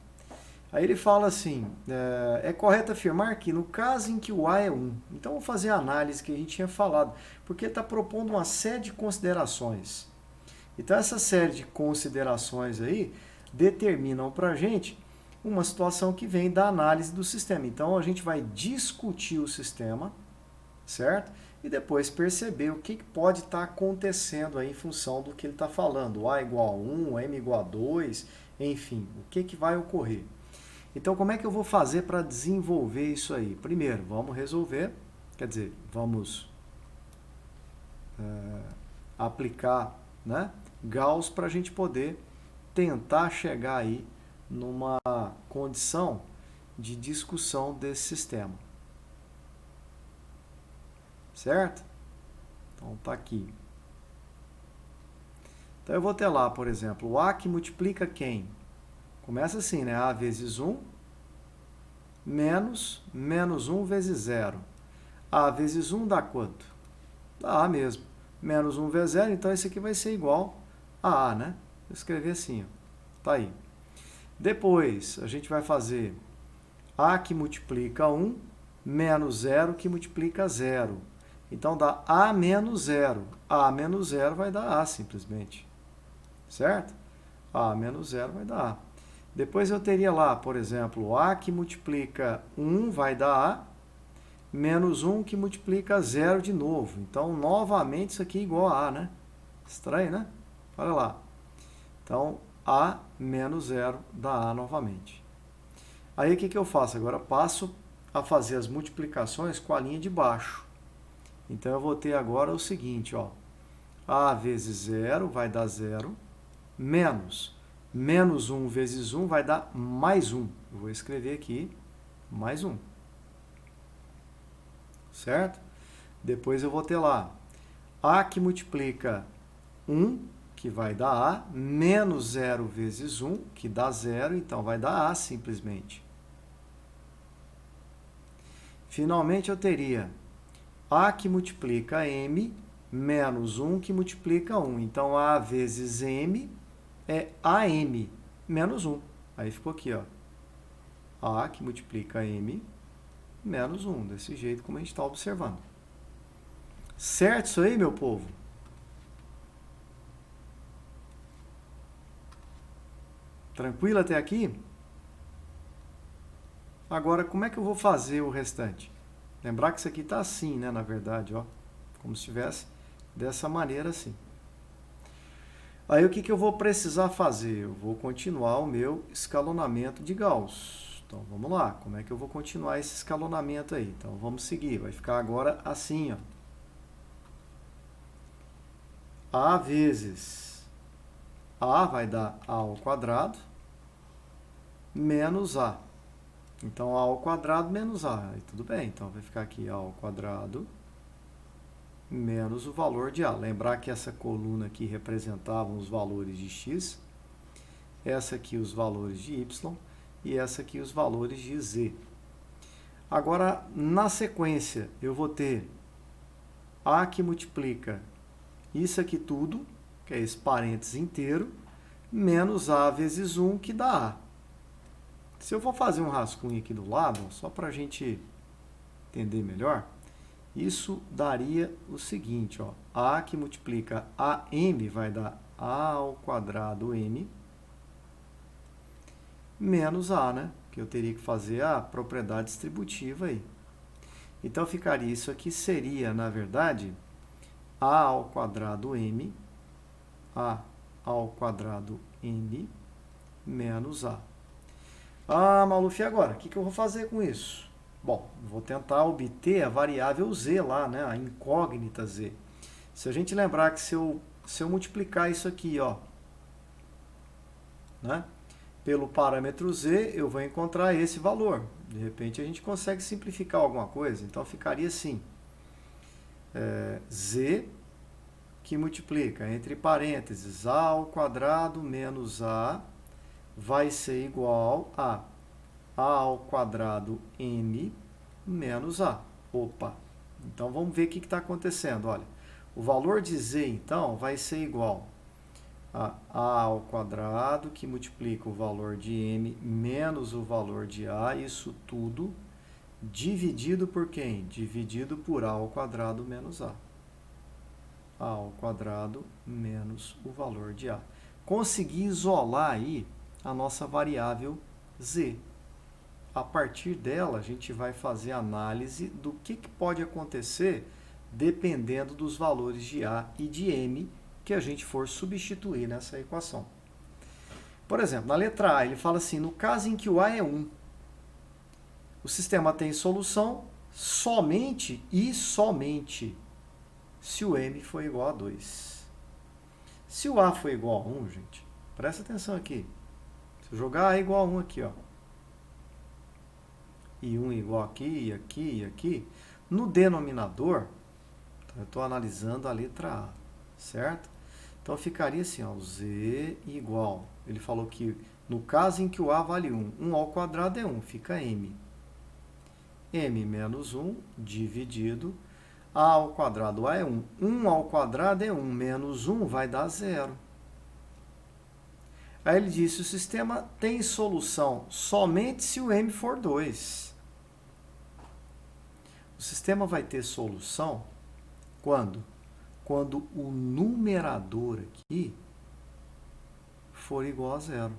Aí ele fala assim, é correto afirmar que no caso em que o A é 1, então vou fazer a análise que a gente tinha falado, porque está propondo uma série de considerações. Então essa série de considerações aí determinam para a gente uma situação que vem da análise do sistema. Então a gente vai discutir o sistema, certo? E depois perceber o que pode estar acontecendo aí em função do que ele está falando. A igual a 1, M igual a 2, enfim, o que vai ocorrer. Então, como é que eu vou fazer para desenvolver isso aí? Primeiro, vamos resolver, quer dizer, vamos aplicar, né, Gauss para a gente poder tentar chegar aí numa condição de discussão desse sistema. Certo? Então, tá aqui. Então, eu vou ter lá, por exemplo, o A que multiplica quem? Começa assim, né? A vezes 1, menos 1 vezes 0. A vezes 1 dá quanto? Dá A mesmo. Menos 1 vezes 0, então esse aqui vai ser igual a A, né? Vou escrever assim, ó. Tá aí. Depois, a gente vai fazer A que multiplica 1, menos 0 que multiplica 0. Então, dá A menos 0. A menos 0 vai dar A, simplesmente. Certo? A menos 0 vai dar A. Depois eu teria lá, por exemplo, A que multiplica 1 vai dar A, menos 1 que multiplica 0 de novo. Então, novamente, isso aqui é igual a A, né? Estranho, né? Olha lá. Então, A menos 0 dá A novamente. Aí, o que eu faço? Agora, passo a fazer as multiplicações com a linha de baixo. Então, eu vou ter agora o seguinte, ó. A vezes 0 vai dar 0, menos 1 vezes 1 vai dar mais 1. Eu vou escrever aqui mais 1. Certo? Depois eu vou ter lá A que multiplica 1, que vai dar A, menos 0 vezes 1, que dá 0, então vai dar A simplesmente. Finalmente eu teria A que multiplica M, menos 1 que multiplica 1. Então A vezes M é AM menos 1. Aí ficou aqui, ó. A que multiplica M menos 1. Desse jeito como a gente está observando. Certo isso aí, meu povo? Tranquilo até aqui? Agora, como é que eu vou fazer o restante? Lembrar que isso aqui está assim, né? Na verdade, ó. Como se estivesse dessa maneira assim. Aí o que eu vou precisar fazer? Eu vou continuar o meu escalonamento de Gauss. Então vamos lá, como é que eu vou continuar esse escalonamento aí? Então vamos seguir, vai ficar agora assim, ó. A vezes A vai dar A ao quadrado menos A. Então A ao quadrado menos A. Aí tudo bem, então vai ficar aqui A ao quadrado menos o valor de A. Lembrar que essa coluna aqui representava os valores de x, essa aqui os valores de y e essa aqui os valores de z. Agora, na sequência, eu vou ter A que multiplica isso aqui tudo, que é esse parênteses inteiro, menos A vezes 1, que dá A. Se eu for fazer um rascunho aqui do lado, só para a gente entender melhor, isso daria o seguinte, ó, A que multiplica AM vai dar A ao quadrado M menos A, né? Que eu teria que fazer a propriedade distributiva aí. Então ficaria, isso aqui seria, na verdade, A ao quadrado M, A ao quadrado M menos A. Ah, Maluf, e agora? O que eu vou fazer com isso? Bom, vou tentar obter a variável z lá, né? A incógnita z. Se a gente lembrar que se eu multiplicar isso aqui, ó, né, pelo parâmetro z, eu vou encontrar esse valor. De repente a gente consegue simplificar alguma coisa. Então ficaria assim, z que multiplica entre parênteses a ao quadrado menos a vai ser igual a ao quadrado m menos a. Opa! Então vamos ver o que está acontecendo. Olha, o valor de z, então, vai ser igual a ao quadrado, que multiplica o valor de m menos o valor de a, isso tudo dividido por quem? Dividido por a ao quadrado menos a. A ao quadrado menos o valor de a. Consegui isolar aí a nossa variável z. A partir dela, a gente vai fazer análise do que pode acontecer dependendo dos valores de A e de M que a gente for substituir nessa equação. Por exemplo, na letra A, ele fala assim, no caso em que o A é 1, o sistema tem solução somente e somente se o M for igual a 2. Se o A for igual a 1, gente, presta atenção aqui. Se eu jogar A igual a 1 aqui, ó, e 1 igual aqui, e aqui, e aqui, no denominador, eu estou analisando a letra A, certo? Então ficaria assim, ó, z igual, ele falou que no caso em que o A vale 1, 1 ao quadrado é 1, fica m. m menos 1 dividido, A ao quadrado, A é 1, 1 ao quadrado é 1, menos 1 vai dar 0. Aí ele disse, o sistema tem solução somente se o m for 2. O sistema vai ter solução quando? Quando o numerador aqui for igual a 0.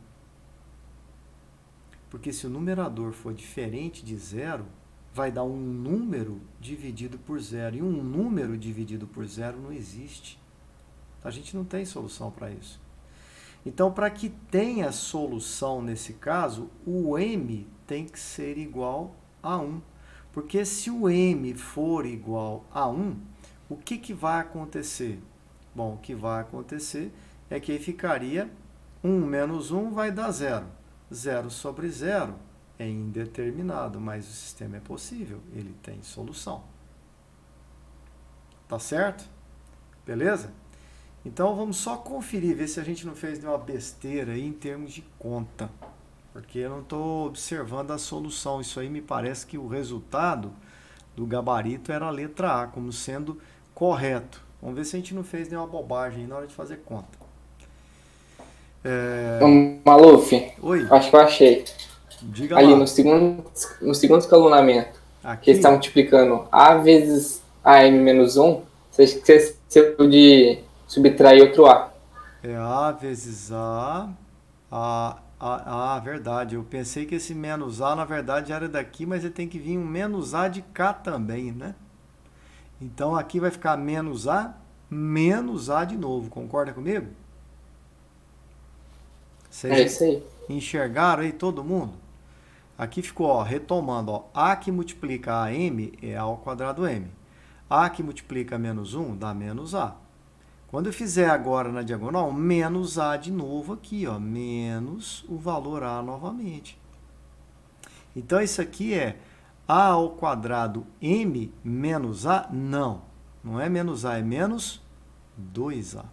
Porque se o numerador for diferente de 0, vai dar um número dividido por 0. E um número dividido por 0 não existe. A gente não tem solução para isso. Então, para que tenha solução nesse caso, o m tem que ser igual a 1. Porque se o m for igual a 1, o que vai acontecer? Bom, o que vai acontecer é que aí ficaria 1 menos 1 vai dar 0. 0 sobre 0 é indeterminado, mas o sistema é possível, ele tem solução. Tá certo? Beleza? Então vamos só conferir, ver se a gente não fez nenhuma besteira aí em termos de conta. Porque eu não estou observando a solução. Isso aí me parece que o resultado do gabarito era a letra A, como sendo correto. Vamos ver se a gente não fez nenhuma bobagem na hora de fazer conta.
Maluf,
Oi,
acho que eu achei.
diga
Ali
lá.
no segundo escalonamento, que
Aqui,
ele está multiplicando A vezes AM menos 1, você esqueceu de subtrair outro A.
é A vezes A Verdade. Eu pensei que esse menos A, na verdade, era daqui, mas ele tem que vir um menos A de cá também, né? Então, aqui vai ficar menos A de novo. Concorda comigo?
É isso aí.
Enxergaram aí todo mundo? Aqui ficou, ó, retomando, ó, A que multiplica a M é A ao quadrado M. A que multiplica menos 1 dá menos A. Quando eu fizer agora na diagonal, menos A de novo aqui, ó, menos o valor A novamente. Então, isso aqui é A ao quadrado M menos A? Não, não é menos A, é menos 2A.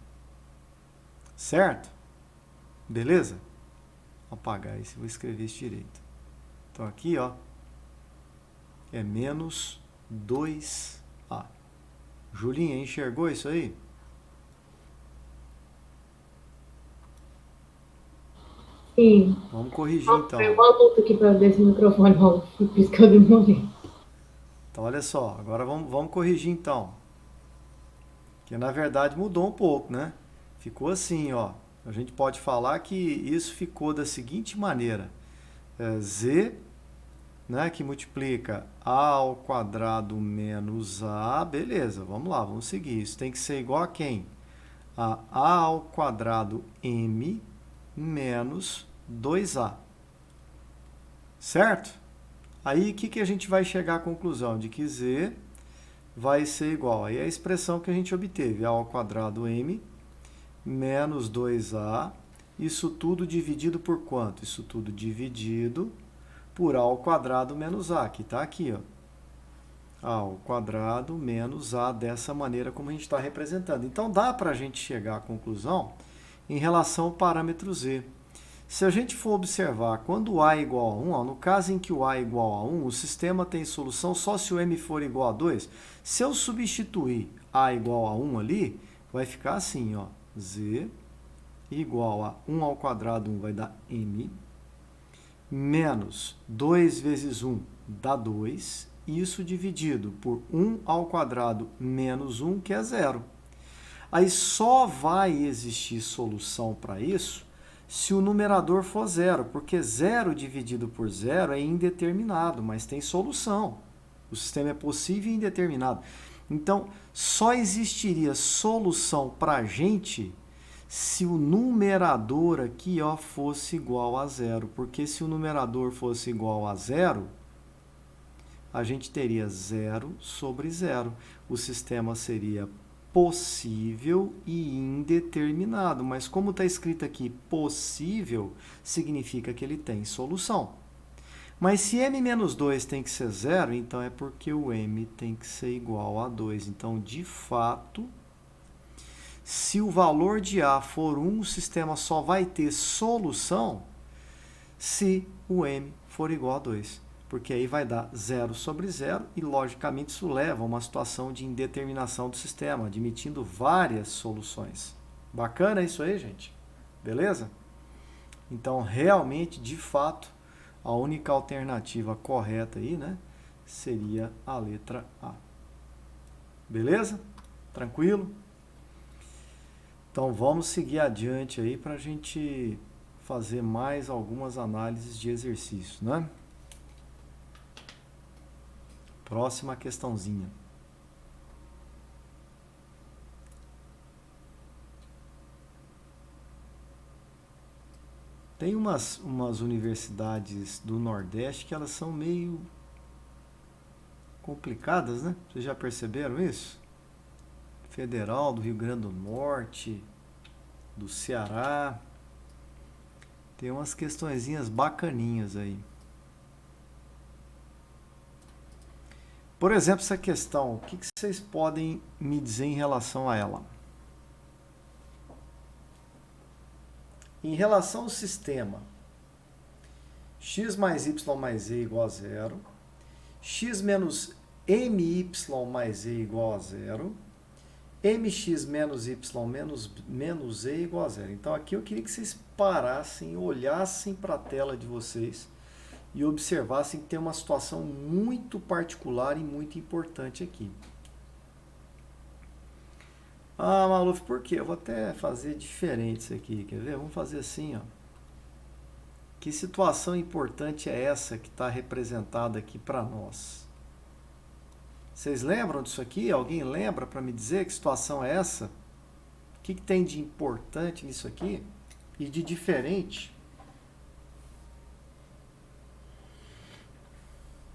Certo? Beleza? Vou apagar isso, vou escrever isso direito. Então, aqui, ó, é menos 2A. Julinha, enxergou isso aí?
Sim.
Vamos corrigir, então.
Foi uma luta aqui para ver esse microfone, por isso que eu demorei.
Então, olha só, agora vamos corrigir, então. Que, na verdade, mudou um pouco, né? Ficou assim, ó. A gente pode falar que isso ficou da seguinte maneira. Z, né, que multiplica A ao quadrado menos A. Beleza, vamos lá, vamos seguir. Isso tem que ser igual a quem? A ao quadrado M menos 2A. Certo? Aí, o que a gente vai chegar à conclusão? De que Z vai ser igual. Aí é a expressão que a gente obteve. A ao quadrado M menos 2A. Isso tudo dividido por quanto? Isso tudo dividido por A ao quadrado menos A, que está aqui, ó. A ao quadrado menos A, dessa maneira como a gente está representando. Então, dá para a gente chegar à conclusão em relação ao parâmetro Z. Se a gente for observar, quando A é igual a 1, ó, no caso em que o A é igual a 1, o sistema tem solução só se o M for igual a 2. Se eu substituir A igual a 1 ali, vai ficar assim, ó, Z igual a 1 ao quadrado, 1 vai dar M, menos 2 vezes 1 dá 2, isso dividido por 1 ao quadrado menos 1, que é 0. Aí só vai existir solução para isso se o numerador for 0, porque 0 dividido por 0 é indeterminado, mas tem solução. O sistema é possível e indeterminado. Então, só existiria solução para a gente se o numerador aqui, ó, fosse igual a 0. Porque se o numerador fosse igual a 0, a gente teria 0 sobre 0. O sistema seria possível e indeterminado. Mas como está escrito aqui possível, significa que ele tem solução. Mas se m menos 2 tem que ser 0, então é porque o m tem que ser igual a 2. Então, de fato, se o valor de A for 1, o sistema só vai ter solução se o m for igual a 2. Porque aí vai dar 0 sobre 0 e, logicamente, isso leva a uma situação de indeterminação do sistema, admitindo várias soluções. Bacana isso aí, gente? Beleza? Então, realmente, de fato, a única alternativa correta aí, né, seria a letra A. Beleza? Tranquilo? Então, vamos seguir adiante aí para a gente fazer mais algumas análises de exercício, né? Próxima questãozinha. Tem umas universidades do Nordeste que elas são meio complicadas, né? Vocês já perceberam isso? Federal do Rio Grande do Norte, do Ceará. Tem umas questõezinhas bacaninhas aí. Por exemplo, essa questão, o que vocês podem me dizer em relação a ela? Em relação ao sistema, x mais y mais z igual a 0, x menos my mais e igual a 0, mx menos y menos z igual a 0. Então, aqui eu queria que vocês parassem, olhassem para a tela de vocês e observassem que tem uma situação muito particular e muito importante aqui. Ah, Maluf, por quê? Eu vou até fazer diferente isso aqui, quer ver? Vamos fazer assim, ó. Que situação importante é essa que está representada aqui para nós? Vocês lembram disso aqui? Alguém lembra para me dizer que situação é essa? O que tem de importante nisso aqui? E de diferente?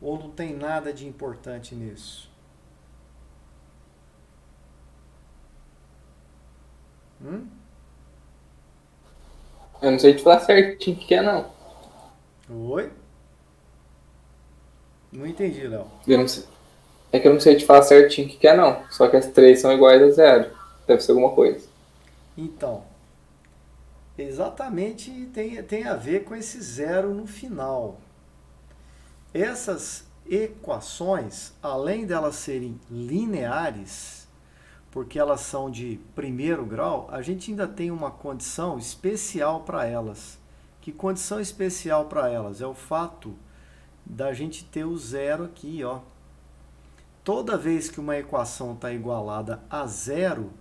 Ou não tem nada de importante nisso?
Eu não sei te falar certinho o que é, não.
Oi? Não entendi, Léo.
Eu não sei. É que eu não sei te falar certinho o que é, não. Só que as três são iguais a zero. Deve ser alguma coisa.
Então, exatamente tem a ver com esse zero no final. Essas equações, além delas serem lineares, porque elas são de primeiro grau, a gente ainda tem uma condição especial para elas. Que condição especial para elas? É o fato da gente ter o zero aqui, ó. Toda vez que uma equação está igualada a zero,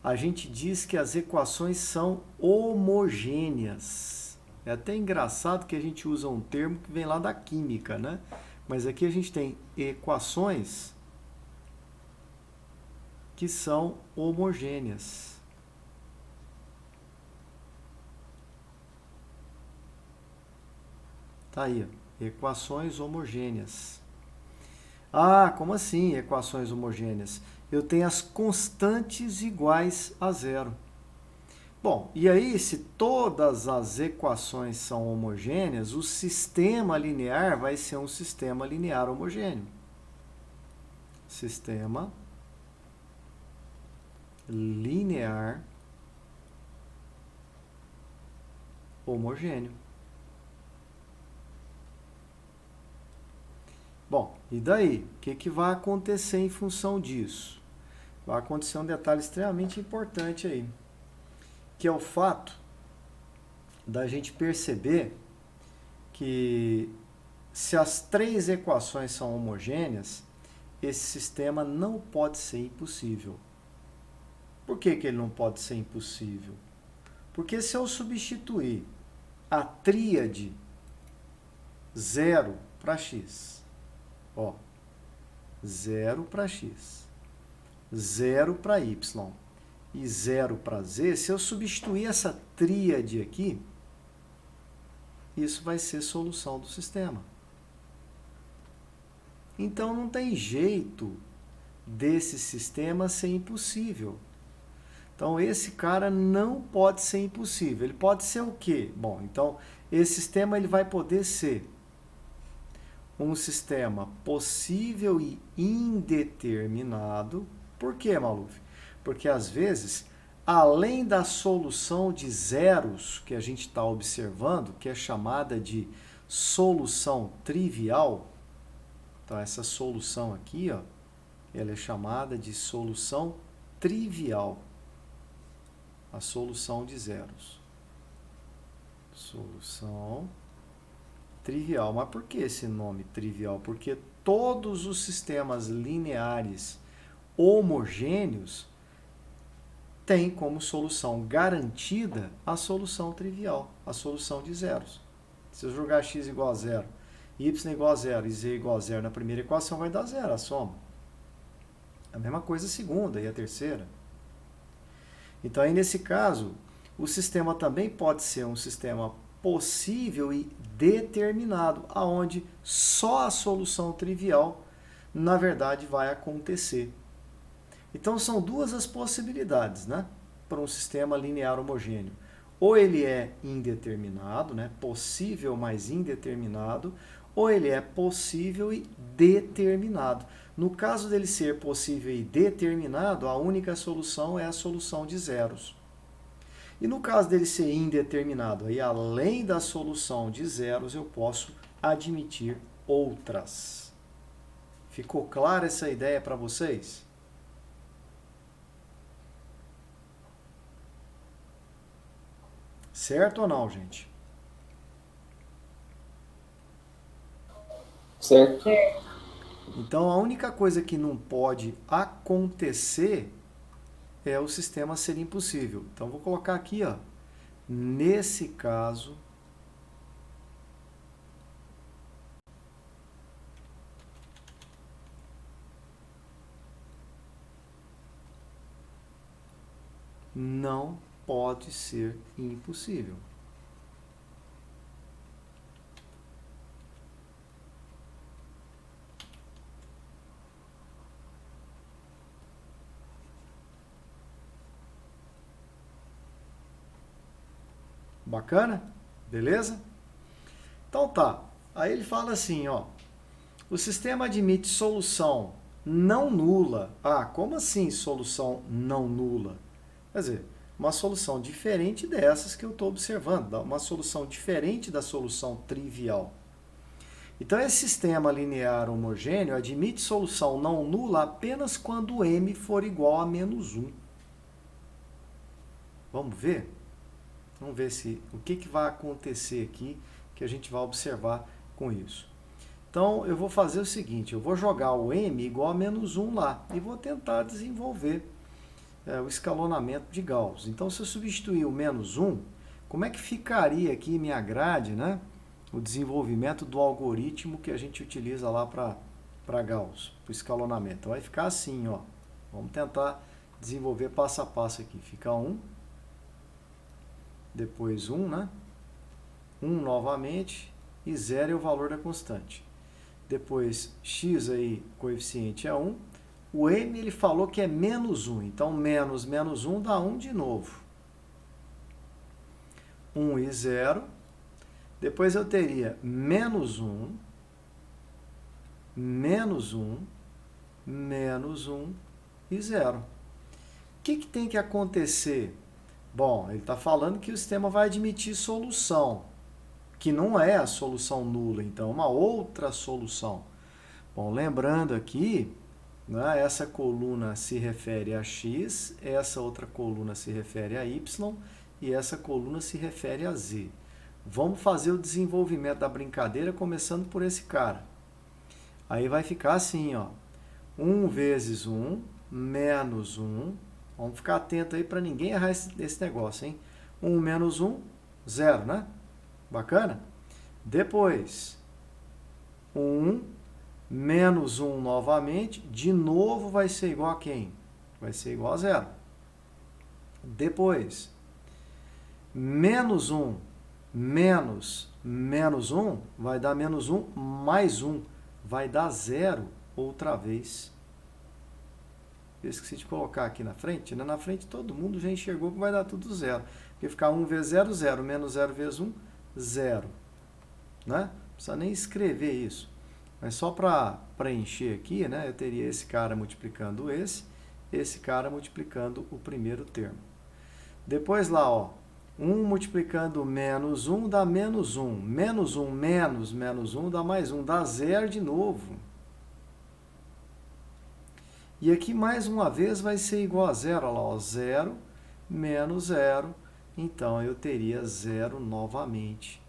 a gente diz que as equações são homogêneas. É até engraçado que a gente usa um termo que vem lá da química, né? Mas aqui a gente tem equações que são homogêneas. Tá aí, ó, equações homogêneas. Ah, como assim equações homogêneas? Eu tenho as constantes iguais a zero. Bom, e aí se todas as equações são homogêneas, o sistema linear vai ser um sistema linear homogêneo. Sistema linear homogêneo. Bom, e daí? O que vai acontecer em função disso? Vai acontecer um detalhe extremamente importante aí, que é o fato da gente perceber que se as três equações são homogêneas, esse sistema não pode ser impossível. Por que ele não pode ser impossível? Porque se eu substituir a tríade 0 para x, ó, 0 para x, 0 para y e 0 para z, se eu substituir essa tríade aqui, isso vai ser solução do sistema. Então não tem jeito desse sistema ser impossível. Então esse cara não pode ser impossível. Ele pode ser o quê? Bom, então esse sistema ele vai poder ser um sistema possível e indeterminado. Por quê, Maluf? Porque às vezes, além da solução de zeros que a gente está observando, que é chamada de solução trivial, então essa solução aqui, ó, ela é chamada de solução trivial. A solução de zeros. Solução trivial. Mas por que esse nome trivial? Porque todos os sistemas lineares homogêneos têm como solução garantida a solução trivial, a solução de zeros. Se eu jogar x igual a zero, y igual a zero e z igual a zero na primeira equação, vai dar zero a soma. A mesma coisa a segunda e a terceira. Então, aí nesse caso, o sistema também pode ser um sistema possível e determinado, aonde só a solução trivial, na verdade, vai acontecer. Então, são duas as possibilidades, né, para um sistema linear homogêneo. Ou ele é indeterminado, né, possível, mas indeterminado, ou ele é possível e determinado. No caso dele ser possível e determinado, a única solução é a solução de zeros. E no caso dele ser indeterminado, aí além da solução de zeros, eu posso admitir outras. Ficou clara essa ideia para vocês? Certo ou não, gente?
Certo?
Então, a única coisa que não pode acontecer é o sistema ser impossível. Então, vou colocar aqui, ó, nesse caso, não pode ser impossível. Bacana? Beleza? Então tá. Aí ele fala assim, ó. O sistema admite solução não nula. Ah, como assim solução não nula? Quer dizer, uma solução diferente dessas que eu estou observando, uma solução diferente da solução trivial. Então, esse sistema linear homogêneo admite solução não nula apenas quando m for igual a menos 1. Vamos ver? Vamos ver o que vai acontecer aqui que a gente vai observar com isso. Então, eu vou fazer o seguinte, eu vou jogar o m igual a menos 1 lá e vou tentar desenvolver o escalonamento de Gauss. Então, se eu substituir o menos 1, como é que ficaria aqui minha grade, né? O desenvolvimento do algoritmo que a gente utiliza lá para Gauss, para o escalonamento. Então, vai ficar assim, ó. Vamos tentar desenvolver passo a passo aqui. Fica 1, depois 1, né? 1 novamente e 0 é o valor da constante. Depois, x aí, coeficiente é 1. O m ele falou que é menos 1, então menos 1 dá 1 de novo. 1 e 0. Depois eu teria menos 1, menos 1, menos 1 e 0. O que tem que acontecer? Bom, ele está falando que o sistema vai admitir solução, que não é a solução nula, então é uma outra solução. Bom, lembrando aqui, né, essa coluna se refere a x, essa outra coluna se refere a y e essa coluna se refere a z. Vamos fazer o desenvolvimento da brincadeira começando por esse cara. Aí vai ficar assim, ó. 1 vezes 1, menos 1. Vamos ficar atento aí para ninguém errar esse negócio, hein? 1 menos 1, 0, né? Bacana? Depois, 1 menos 1 novamente, de novo vai ser igual a quem? Vai ser igual a 0. Depois, menos 1 menos menos 1 vai dar menos 1 mais 1. Vai dar 0 outra vez. Eu esqueci de colocar aqui na frente. Né? Na frente todo mundo já enxergou que vai dar tudo 0. Porque ficar 1 vezes 0, 0. Menos 0 vezes 1, 0. Né? Não precisa nem escrever isso. Mas só para preencher aqui, né, eu teria esse cara multiplicando esse cara multiplicando o primeiro termo. Depois lá, ó, 1 multiplicando menos 1 dá menos 1. Menos 1 menos menos 1 dá mais 1. Dá 0 de novo. E aqui, mais uma vez, vai ser igual a 0. Olha lá, ó, 0 menos 0. Então, eu teria 0 novamente.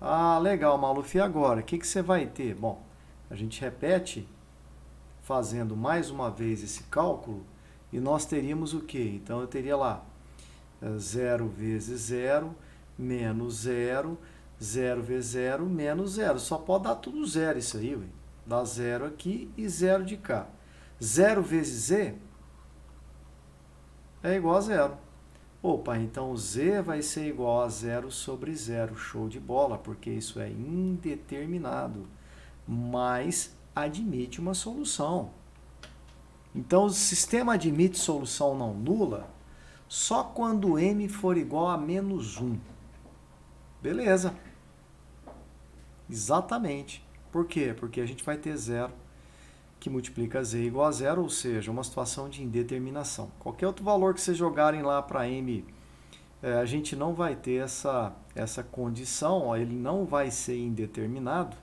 Ah, legal, Maluf. E agora? O que você vai ter? Bom, a gente repete fazendo mais uma vez esse cálculo e nós teríamos o quê? Então, eu teria lá 0 vezes 0, menos 0, 0 vezes 0, menos 0. Só pode dar tudo 0 isso aí, ué. Dá 0 aqui e 0 de cá. 0 vezes z é igual a 0. Opa, então z vai ser igual a 0 sobre 0. Show de bola, porque isso é indeterminado, mas admite uma solução. Então, o sistema admite solução não nula só quando m for igual a menos 1. Beleza. Exatamente. Por quê? Porque a gente vai ter 0 que multiplica z igual a 0, ou seja, uma situação de indeterminação. Qualquer outro valor que vocês jogarem lá para m, a gente não vai ter essa condição, ó, ele não vai ser indeterminado,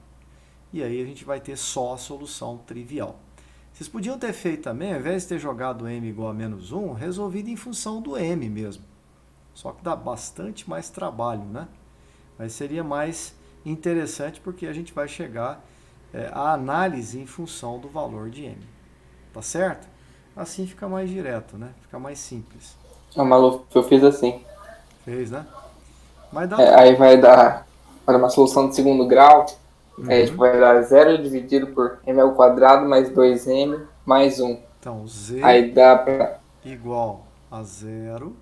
e aí a gente vai ter só a solução trivial. Vocês podiam ter feito também, ao invés de ter jogado m igual a menos 1, resolvido em função do m mesmo. Só que dá bastante mais trabalho, né? Mas seria mais interessante porque a gente vai chegar a análise em função do valor de m. Tá certo? Assim fica mais direto, né? Fica mais simples.
Maluf, eu fiz assim.
Fez, né? Mas dá
aí vai dar para uma solução de segundo grau, tipo, vai dar 0 dividido por m ao quadrado mais 2m mais 1.
Então, z
aí dá pra...
igual a 0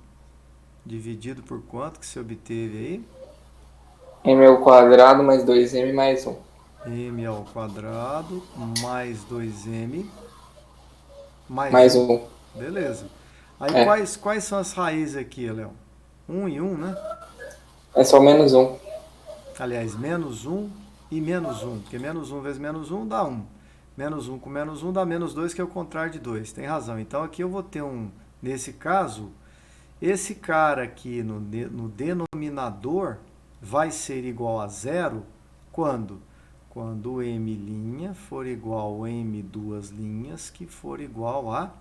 dividido por quanto que você obteve aí?
M ao quadrado mais 2m mais 1.
M ao quadrado mais 2m mais
Mais
1.
1.
Beleza. Aí
É.
quais são as raízes aqui, Léo? 1 e 1, né?
É só menos 1.
Aliás, menos 1 e menos 1. Porque menos 1 vezes menos 1 dá 1. Menos 1 com menos 1 dá menos 2, que é o contrário de 2. Tem razão. Então aqui eu vou ter nesse caso, esse cara aqui no denominador vai ser igual a zero quando? Quando M' for igual a M duas linhas, que for igual a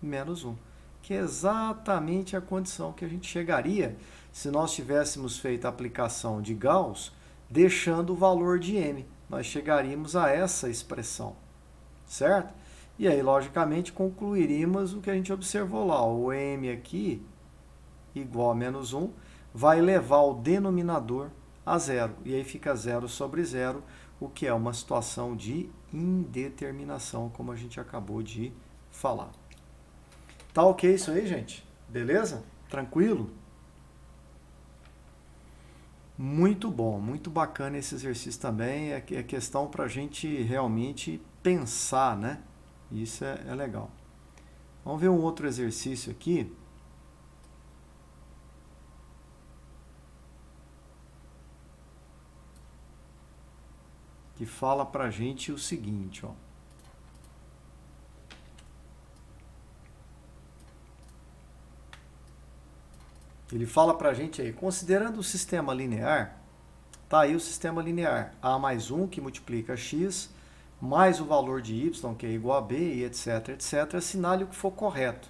menos 1. Que é exatamente a condição que a gente chegaria se nós tivéssemos feito a aplicação de Gauss, deixando o valor de M. Nós chegaríamos a essa expressão, certo? E aí, logicamente, concluiríamos o que a gente observou lá. O M aqui, igual a menos 1, vai levar o denominador a zero. E aí fica 0 sobre 0, o que é uma situação de indeterminação, como a gente acabou de falar. Tá ok isso aí, gente? Beleza? Tranquilo? Muito bom, muito bacana esse exercício também. É questão para a gente realmente pensar, né? Isso é legal. Vamos ver um outro exercício aqui. Que fala para a gente o seguinte, ó. Ele fala para a gente aí, considerando o sistema linear, tá aí o sistema linear, A mais 1 que multiplica x, mais o valor de y, que é igual a b, e etc, etc, assinale o que for correto.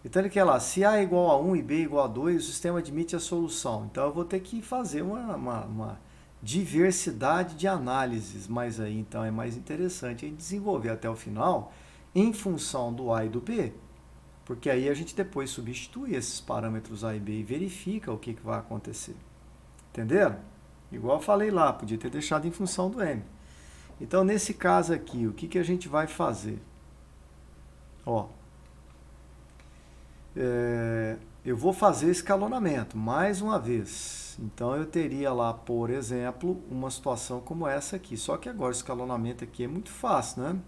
Então ele quer lá, se A é igual a 1 e B é igual a 2, o sistema admite a solução. Então eu vou ter que fazer uma diversidade de análises, mas aí então é mais interessante a gente desenvolver até o final em função do A e do B, porque aí a gente depois substitui esses parâmetros A e B e verifica o que vai acontecer. Entenderam? Igual eu falei lá, podia ter deixado em função do M. Então, nesse caso aqui, o que a gente vai fazer? Ó, eu vou fazer escalonamento, mais uma vez. Então, eu teria lá, por exemplo, uma situação como essa aqui. Só que agora o escalonamento aqui é muito fácil, né?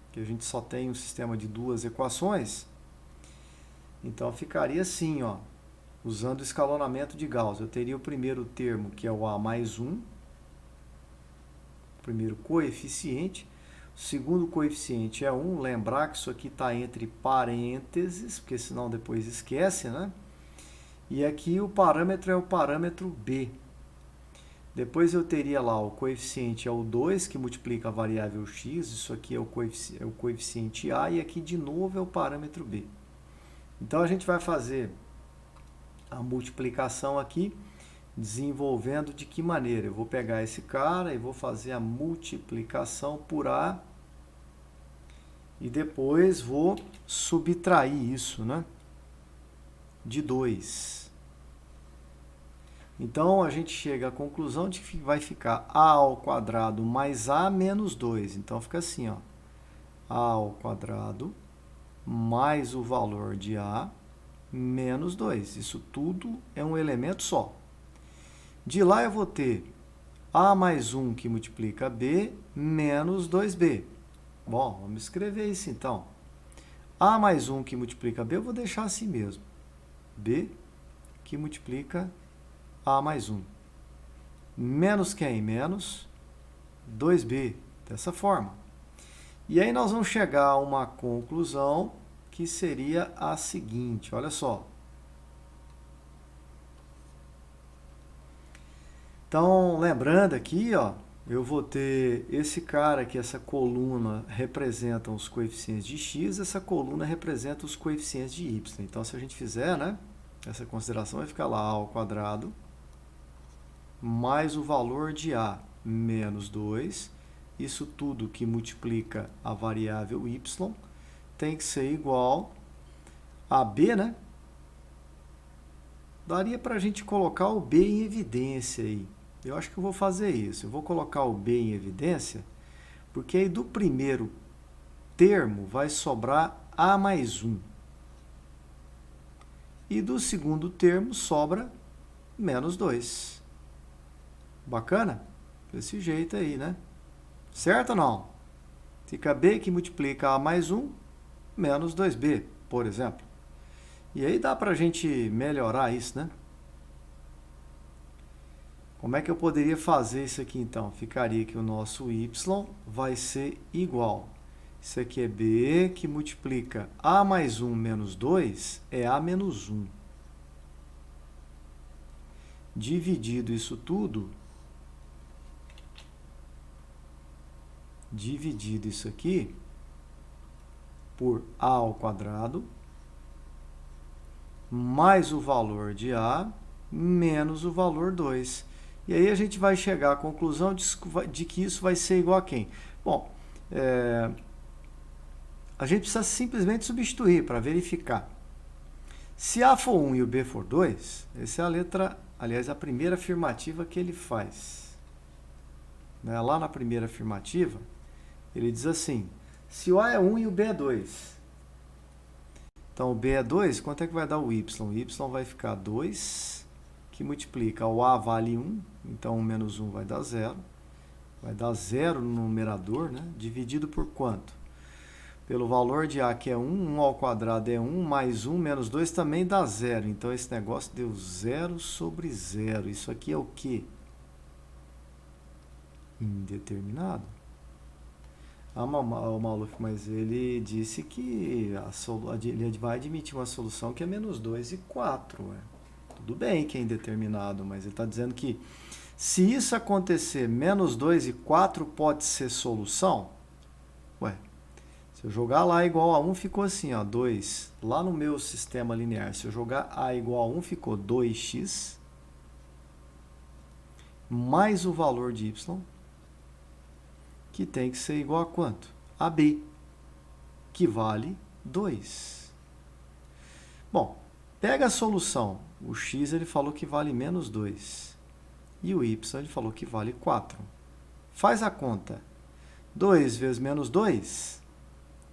Porque a gente só tem um sistema de duas equações. Então, ficaria assim, ó, usando o escalonamento de Gauss. Eu teria o primeiro termo, que é o A mais 1, o primeiro coeficiente. O segundo coeficiente é 1. Lembrar que isso aqui está entre parênteses, porque senão depois esquece, né? E aqui o parâmetro é o parâmetro B. Depois eu teria lá o coeficiente é o 2, que multiplica a variável x. Isso aqui é o coeficiente A. E aqui, de novo, é o parâmetro B. Então, a gente vai fazer a multiplicação aqui, desenvolvendo de que maneira? Eu vou pegar esse cara e vou fazer a multiplicação por A e depois vou subtrair isso, né, de 2. Então, a gente chega à conclusão de que vai ficar A ao quadrado mais A menos 2. Então, fica assim, ó, A ao quadrado mais o valor de A menos 2. Isso tudo é um elemento só. De lá eu vou ter A mais 1 que multiplica B menos 2B. Bom, vamos escrever isso então. A mais 1 que multiplica B eu vou deixar assim mesmo. B que multiplica A mais 1. Menos quem? Menos 2B. Dessa forma. E aí nós vamos chegar a uma conclusão que seria a seguinte, olha só. Então, lembrando aqui, ó, eu vou ter esse cara aqui, essa coluna representa os coeficientes de x, essa coluna representa os coeficientes de y. Então, se a gente fizer, né, essa consideração, vai ficar lá A ao quadrado mais o valor de A menos 2. Isso tudo que multiplica a variável y tem que ser igual a B, né? Daria para a gente colocar o B em evidência aí. Eu acho que eu vou fazer isso. Eu vou colocar o B em evidência, porque aí do primeiro termo vai sobrar A mais 1. e do segundo termo sobra menos 2. Bacana? Desse jeito aí, né? Certo ou não? Fica B que multiplica A mais 1 menos 2B, por exemplo. E aí dá para a gente melhorar isso, né? Como é que eu poderia fazer isso aqui, então? Ficaria que o nosso y vai ser igual. Isso aqui é B que multiplica A mais 1 menos 2, é A menos 1. Dividido isso tudo, dividido isso aqui por A ao quadrado, mais o valor de A, menos o valor 2. E aí a gente vai chegar à conclusão de que isso vai ser igual a quem? Bom, a gente precisa simplesmente substituir para verificar. Se A for 1 e o B for 2, essa é a letra, aliás, a primeira afirmativa que ele faz. Lá na primeira afirmativa, ele diz assim, se o A é 1 e o B é 2, então o B é 2, quanto é que vai dar o y? O y vai ficar 2, que multiplica, o A vale 1, então 1 menos 1 vai dar 0. Vai dar 0 no numerador, né? Dividido por quanto? Pelo valor de A, que é 1, 1 ao quadrado é 1, mais 1 menos 2 também dá 0. Então esse negócio deu 0 sobre 0. Isso aqui é o quê? Indeterminado. Ah, Maluf, mas ele disse que ele vai admitir uma solução que é menos 2 e 4. Ué. Tudo bem que é indeterminado, mas ele está dizendo que se isso acontecer, menos 2 e 4 pode ser solução? Ué, se eu jogar lá igual a 1, ficou assim, ó, 2. Lá no meu sistema linear, se eu jogar A igual a 1, ficou 2x mais o valor de y, que tem que ser igual a quanto? A B, que vale 2. Bom, pega a solução. O x ele falou que vale menos 2. E o y ele falou que vale 4. Faz a conta. 2 vezes menos 2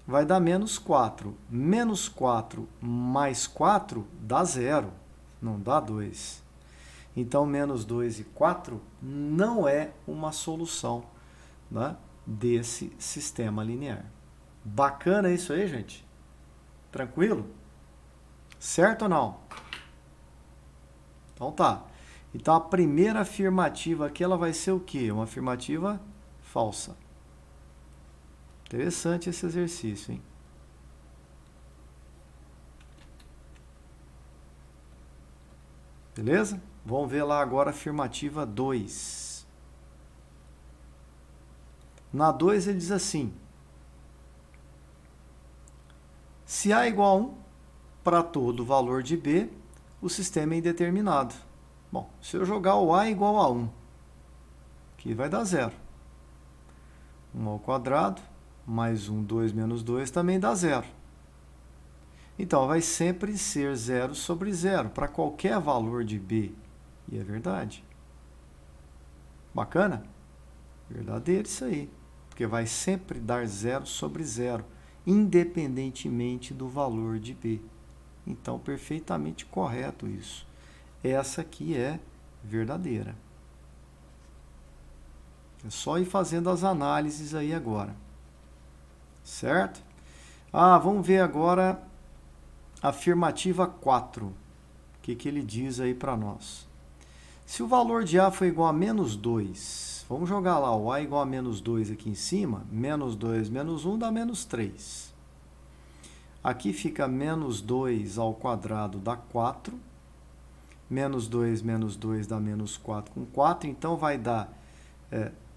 vai dar menos 4. Menos 4 mais 4 dá 0. Não dá 2. Então, menos 2 e 4 não é uma solução, né, desse sistema linear. Bacana isso aí, gente? Tranquilo? Certo ou não? Então tá. Então a primeira afirmativa aqui ela vai ser o quê? Uma afirmativa falsa. Interessante esse exercício, hein? Beleza? Vamos ver lá agora a afirmativa 2. Na 2 ele diz assim: se A é igual a 1, para todo valor de B, o sistema é indeterminado. Bom, se eu jogar o A igual a 1, aqui vai dar 0. 1 ao quadrado, mais 1, 2 menos 2 também dá 0. Então, vai sempre ser 0 sobre 0, para qualquer valor de B. E é verdade. Bacana? Verdadeiro isso aí. Porque vai sempre dar 0 sobre 0, independentemente do valor de B. Então, perfeitamente correto isso. Essa aqui é verdadeira. É só ir fazendo as análises aí agora. Certo? Vamos ver agora a afirmativa 4. O que ele diz aí para nós? Se o valor de A for igual a menos 2, vamos jogar lá o A igual a menos 2 aqui em cima. Menos 2 menos 1 dá menos 3. Aqui fica menos 2 ao quadrado dá 4. Menos 2 dá menos 4 com 4. Então, vai dar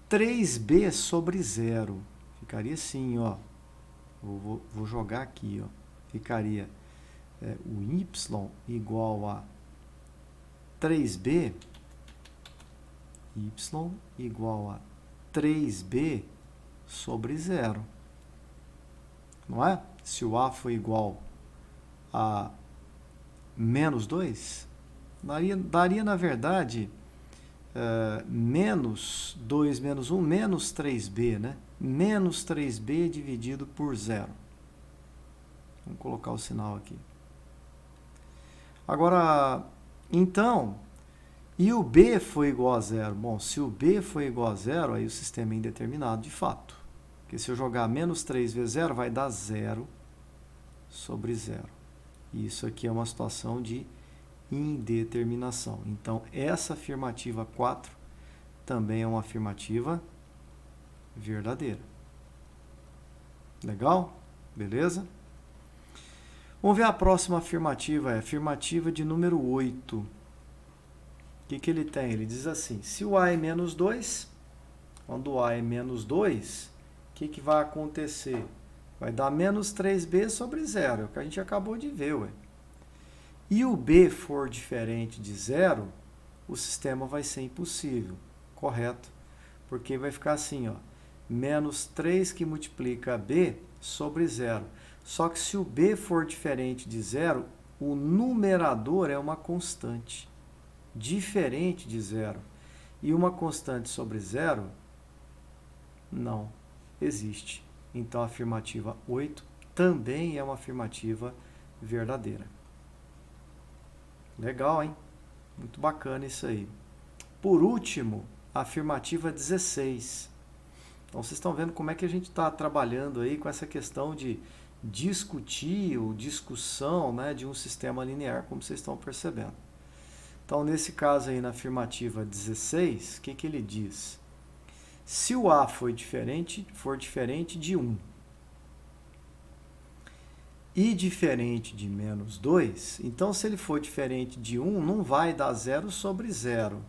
3b sobre 0. Ficaria assim, ó. Vou jogar aqui, ó. Ficaria o y igual a 3b. Y igual a 3b sobre 0. Não é? Se o A for igual a menos 2, daria na verdade, menos 2 menos 1, menos 3b, né? Menos 3b dividido por 0. Vamos colocar o sinal aqui. Agora, então, e o B foi igual a zero? Bom, se o B foi igual a zero, aí o sistema é indeterminado de fato. Porque se eu jogar menos 3 vezes zero, vai dar zero sobre zero. E isso aqui é uma situação de indeterminação. Então, essa afirmativa 4 também é uma afirmativa verdadeira. Legal? Beleza? Vamos ver a próxima afirmativa, é a afirmativa de número 8. O que ele tem? Ele diz assim, se o A é menos 2, quando o A é menos 2, o que vai acontecer? Vai dar menos 3B sobre zero, é o que a gente acabou de ver, ué. E o B for diferente de zero, o sistema vai ser impossível, correto? Porque vai ficar assim, ó, menos 3 que multiplica B sobre zero. Só que se o B for diferente de zero, o numerador é uma constante, diferente de zero. E uma constante sobre zero não existe. Então a afirmativa 8 também é uma afirmativa verdadeira. Legal, hein? Muito bacana isso aí. Por último, a afirmativa 16. Então, vocês estão vendo como é que a gente está trabalhando aí com essa questão de discutir ou discussão, né, de um sistema linear, como vocês estão percebendo. Então, nesse caso aí, na afirmativa 16, o que ele diz? Se o A for diferente de 1 e diferente de menos 2, então se ele for diferente de 1, não vai dar 0 sobre 0.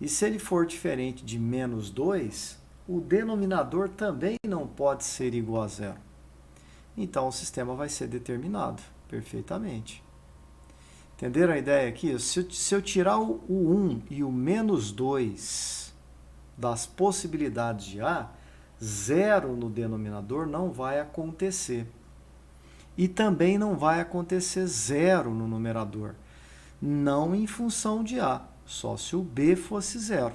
E se ele for diferente de menos 2, o denominador também não pode ser igual a 0. Então o sistema vai ser determinado perfeitamente. Entenderam a ideia aqui? Se eu tirar o 1 e o menos 2 das possibilidades de A, 0 no denominador não vai acontecer. E também não vai acontecer 0 no numerador. Não em função de A, só se o B fosse 0.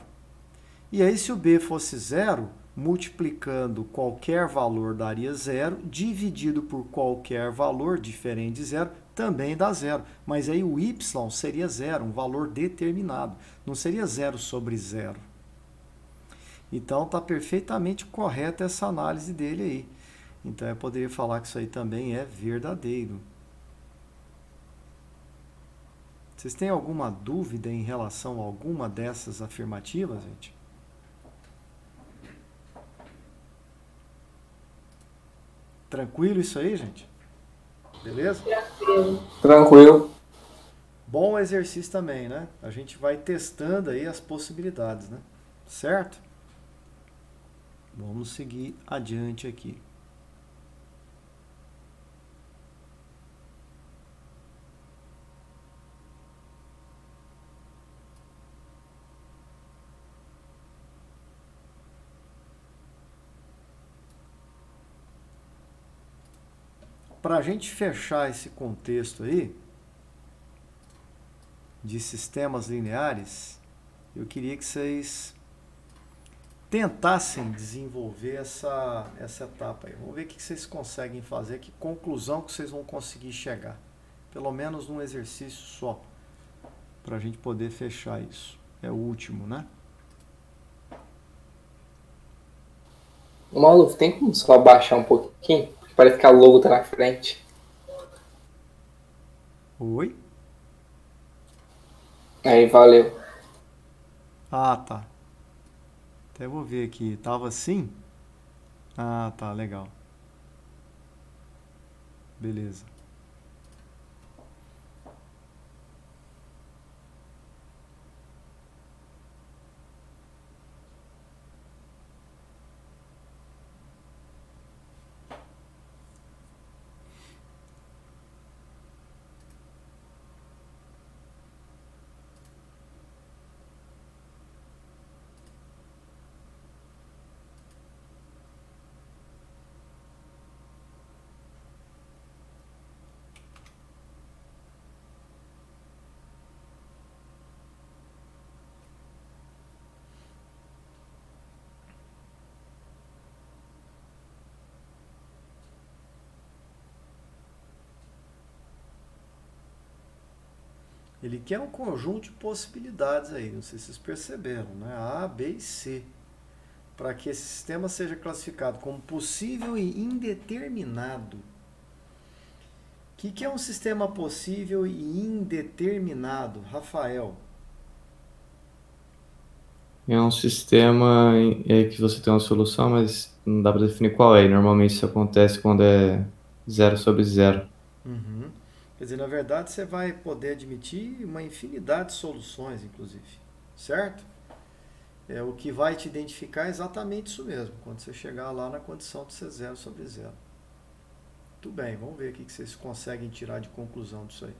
E aí, se o B fosse 0, multiplicando qualquer valor daria 0, dividido por qualquer valor diferente de 0, também dá 0. Mas aí o y seria 0, um valor determinado. Não seria 0 sobre 0. Então, está perfeitamente correta essa análise dele aí. Então, eu poderia falar que isso aí também é verdadeiro. Vocês têm alguma dúvida em relação a alguma dessas afirmativas, gente? Tranquilo isso aí, gente? Beleza?
Tranquilo.
Bom exercício também, né? A gente vai testando aí as possibilidades, né? Certo? Vamos seguir adiante aqui. Para a gente fechar esse contexto aí de sistemas lineares, eu queria que vocês tentassem desenvolver essa etapa aí. Vamos ver o que vocês conseguem fazer, que conclusão que vocês vão conseguir chegar. Pelo menos num exercício só, para a gente poder fechar isso. É o último, né?
Malu, tem como só abaixar um pouquinho? Porque parece que a logo tá na frente.
Oi?
Aí, valeu.
Ah, tá. Até vou ver aqui. Tava assim? Ah, tá. Legal. Beleza. Ele quer um conjunto de possibilidades aí, não sei se vocês perceberam, né? A, B e C. Para que esse sistema seja classificado como possível e indeterminado. O que é um sistema possível e indeterminado, Rafael?
É um sistema que você tem uma solução, mas não dá para definir qual é. E normalmente isso acontece quando é zero sobre zero.
Uhum. Quer dizer, na verdade, você vai poder admitir uma infinidade de soluções, inclusive. Certo? O que vai te identificar é exatamente isso mesmo, quando você chegar lá na condição de ser zero sobre zero. Muito bem, vamos ver o que vocês conseguem tirar de conclusão disso aí.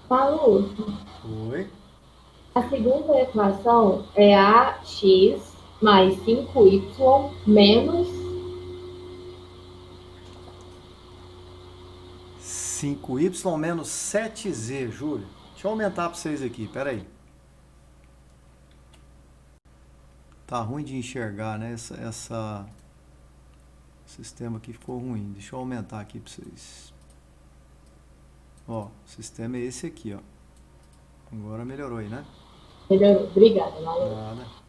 Paulo,
Oi?
a segunda equação é ax mais 5y menos
5y menos 7z, Júlio. Deixa eu aumentar para vocês aqui, peraí. Tá ruim de enxergar, né? Essa sistema aqui ficou ruim. Deixa eu aumentar aqui para vocês. Ó, o sistema é esse aqui, ó. Agora melhorou aí, né?
melhorou. Obrigada, Malu.
Nada.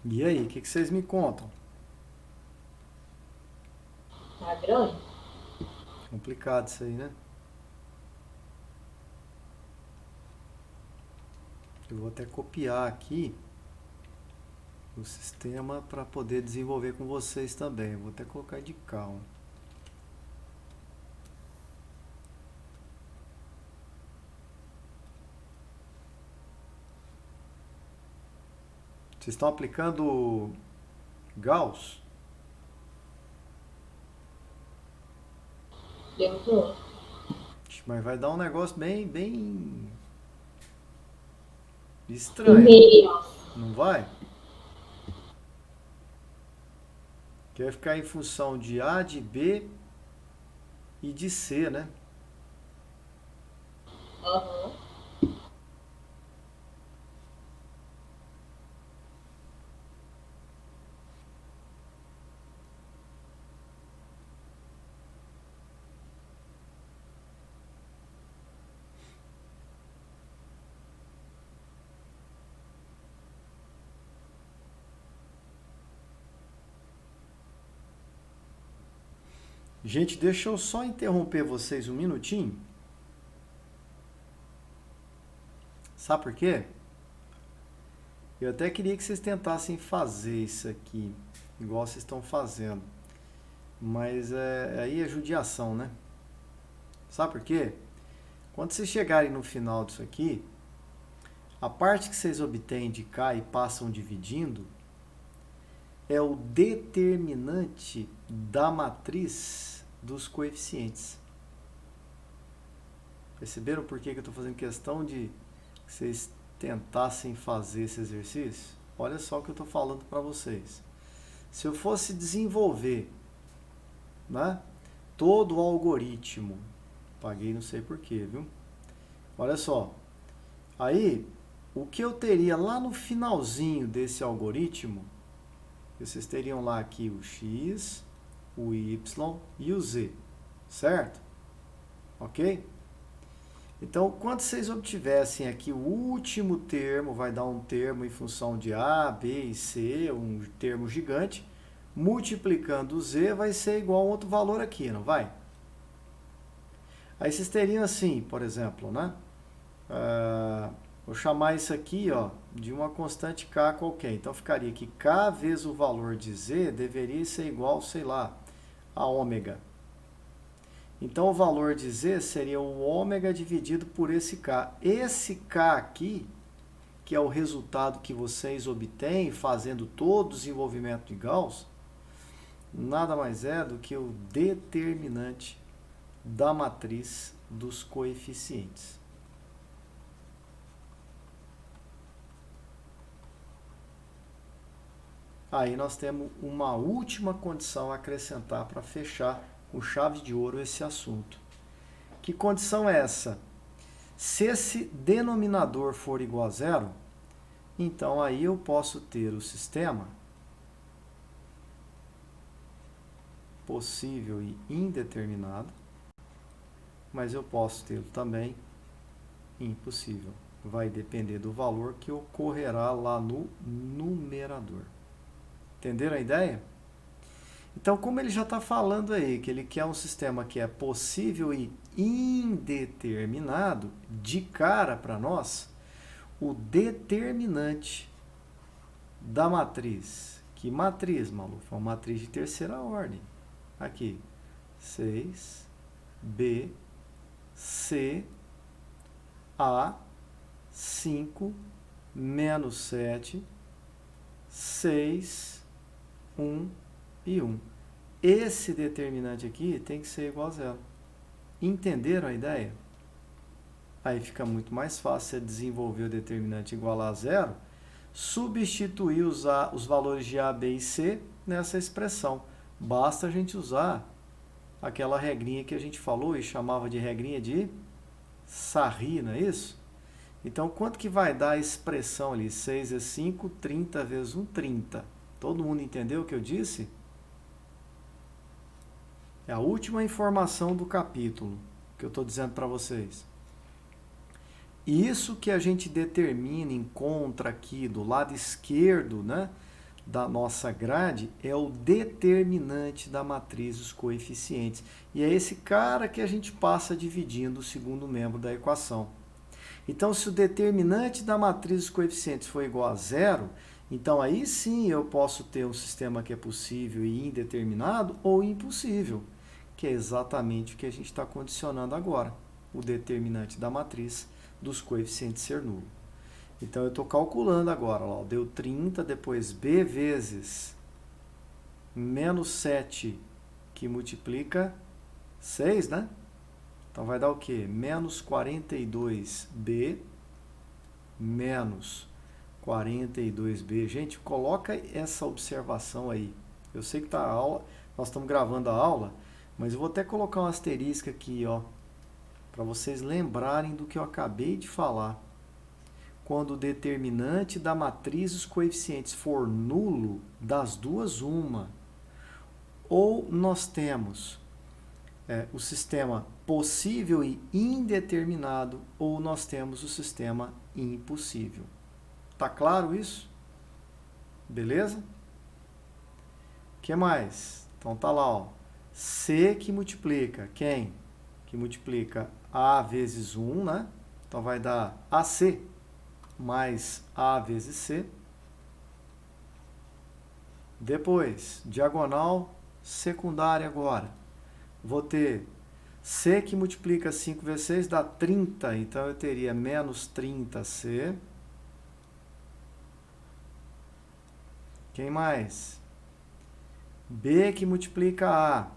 E aí, o que vocês me contam?
Tá grande?
Complicado isso aí, né? Eu vou até copiar aqui o sistema para poder desenvolver com vocês também. Eu vou até colocar de calma. Vocês estão aplicando Gauss?
Eu tô.
Mas vai dar um negócio bem estranho,
Meio.
não vai? Que vai ficar em função de A, de B e de C, né?
Aham.
Gente, deixa eu só interromper vocês um minutinho. Sabe por quê? Eu até queria que vocês tentassem fazer isso aqui, igual vocês estão fazendo. Mas aí é judiação, né? Sabe por quê? Quando vocês chegarem no final disso aqui, a parte que vocês obtêm de K e passam dividindo é o determinante da matriz dos coeficientes. Perceberam por que eu estou fazendo questão de que vocês tentassem fazer esse exercício? Olha só o que eu estou falando para vocês. Se eu fosse desenvolver, né, todo o algoritmo, paguei não sei porquê, viu? Olha só, aí o que eu teria lá no finalzinho desse algoritmo, vocês teriam lá aqui o x, o y e o z, certo? Ok? Então, quando vocês obtivessem aqui o último termo, vai dar um termo em função de A, B e C, um termo gigante, multiplicando o z vai ser igual a outro valor aqui, não vai? Aí vocês teriam assim, por exemplo, né? Vou chamar isso aqui, ó, de uma constante k qualquer. Então, ficaria que k vezes o valor de z deveria ser igual, sei lá, a ômega. Então, o valor de z seria o ômega dividido por esse k. Esse k aqui, que é o resultado que vocês obtêm fazendo todo o desenvolvimento de Gauss, nada mais é do que o determinante da matriz dos coeficientes. Aí nós temos uma última condição a acrescentar para fechar com chave de ouro esse assunto. Que condição é essa? Se esse denominador for igual a zero, então aí eu posso ter o sistema possível e indeterminado, mas eu posso tê-lo também impossível. Vai depender do valor que ocorrerá lá no numerador. Entenderam a ideia? Então, como ele já está falando aí, que ele quer um sistema que é possível e indeterminado, de cara para nós, o determinante da matriz. Que matriz, Malu? Foi uma matriz de terceira ordem. Aqui, 6, B, C, A, 5, menos 7, 6, 1 e 1. Esse determinante aqui tem que ser igual a zero. Entenderam a ideia? Aí fica muito mais fácil você desenvolver o determinante igual a zero, substituir os valores de A, B e C nessa expressão. Basta a gente usar aquela regrinha que a gente falou e chamava de regrinha de Sarri, não é isso? Então, quanto que vai dar a expressão ali? 6 é 5, 30 vezes 1, 30. Todo mundo entendeu o que eu disse? É a última informação do capítulo que eu estou dizendo para vocês. Isso que a gente determina, encontra aqui do lado esquerdo, né, da nossa grade, é o determinante da matriz dos coeficientes. E é esse cara que a gente passa dividindo o segundo membro da equação. Então, se o determinante da matriz dos coeficientes for igual a zero, então aí sim eu posso ter um sistema que é possível e indeterminado ou impossível, que é exatamente o que a gente está condicionando agora, o determinante da matriz dos coeficientes ser nulo. Então eu estou calculando agora, ó, deu 30, depois B vezes menos 7, que multiplica 6, né? Então vai dar o quê? Menos 42B menos 42B. Gente, coloca essa observação aí. Eu sei que tá a aula, nós estamos gravando a aula, mas eu vou até colocar um asterisco aqui, ó, para vocês lembrarem do que eu acabei de falar. Quando o determinante da matriz dos coeficientes for nulo, das duas, uma. Ou nós temos o sistema possível e indeterminado, ou nós temos o sistema impossível. Tá claro isso? Beleza? O que mais? Então tá lá, ó. C que multiplica quem? Que multiplica A vezes 1, né? Então vai dar AC mais A vezes C. Depois, diagonal secundária agora. Vou ter C que multiplica 5 vezes 6 dá 30. Então eu teria menos 30C. Quem mais? B que multiplica A,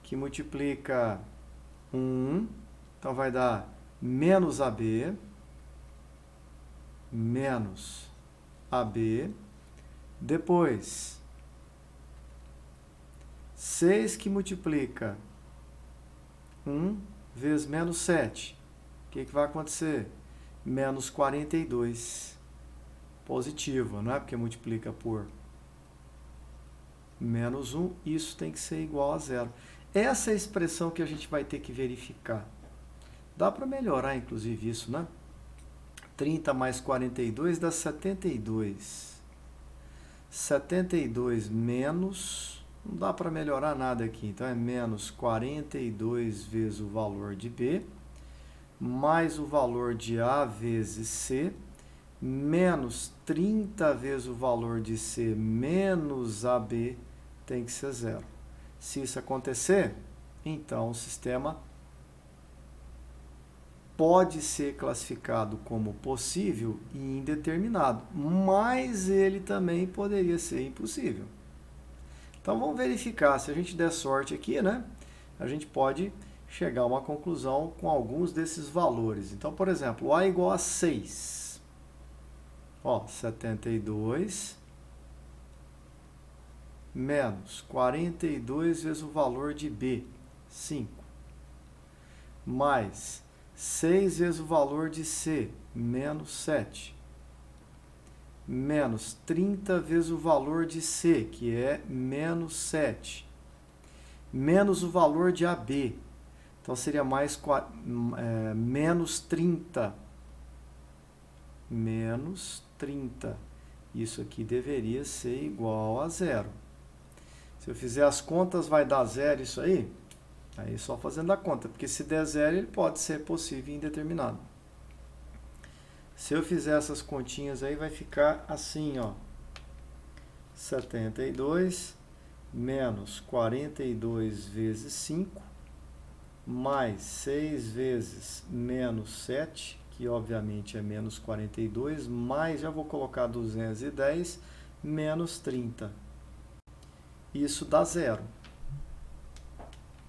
que multiplica 1. Então vai dar menos AB. Menos AB. Depois, 6 que multiplica 1 vezes menos 7. O que vai acontecer? Menos 42. Positivo, não é? Porque multiplica por menos 1. Isso tem que ser igual a zero. Essa é a expressão que a gente vai ter que verificar. Dá para melhorar, inclusive, isso, né? 30 mais 42 dá 72. 72 menos... Não dá para melhorar nada aqui. Então, é menos 42 vezes o valor de B, mais o valor de A vezes C, menos 30 vezes o valor de C menos AB, tem que ser zero. Se isso acontecer, então o sistema pode ser classificado como possível e indeterminado, mas ele também poderia ser impossível. Então vamos verificar, se a gente der sorte aqui, né? A gente pode chegar a uma conclusão com alguns desses valores. Então, por exemplo, A igual a 6. Ó, 72 menos 42 vezes o valor de B, 5. Mais 6 vezes o valor de C, menos 7. Menos 30 vezes o valor de C, que é menos 7. Menos o valor de AB. Então, seria menos 30. Menos 30. Isso aqui deveria ser igual a zero. Se eu fizer as contas, vai dar zero isso aí? Aí só fazendo a conta, porque se der zero, ele pode ser possível e indeterminado. Se eu fizer essas continhas aí, vai ficar assim, ó. 72 menos 42 vezes 5, mais 6 vezes menos 7, que obviamente é menos 42, mais, já vou colocar 210, menos 30. Isso dá zero.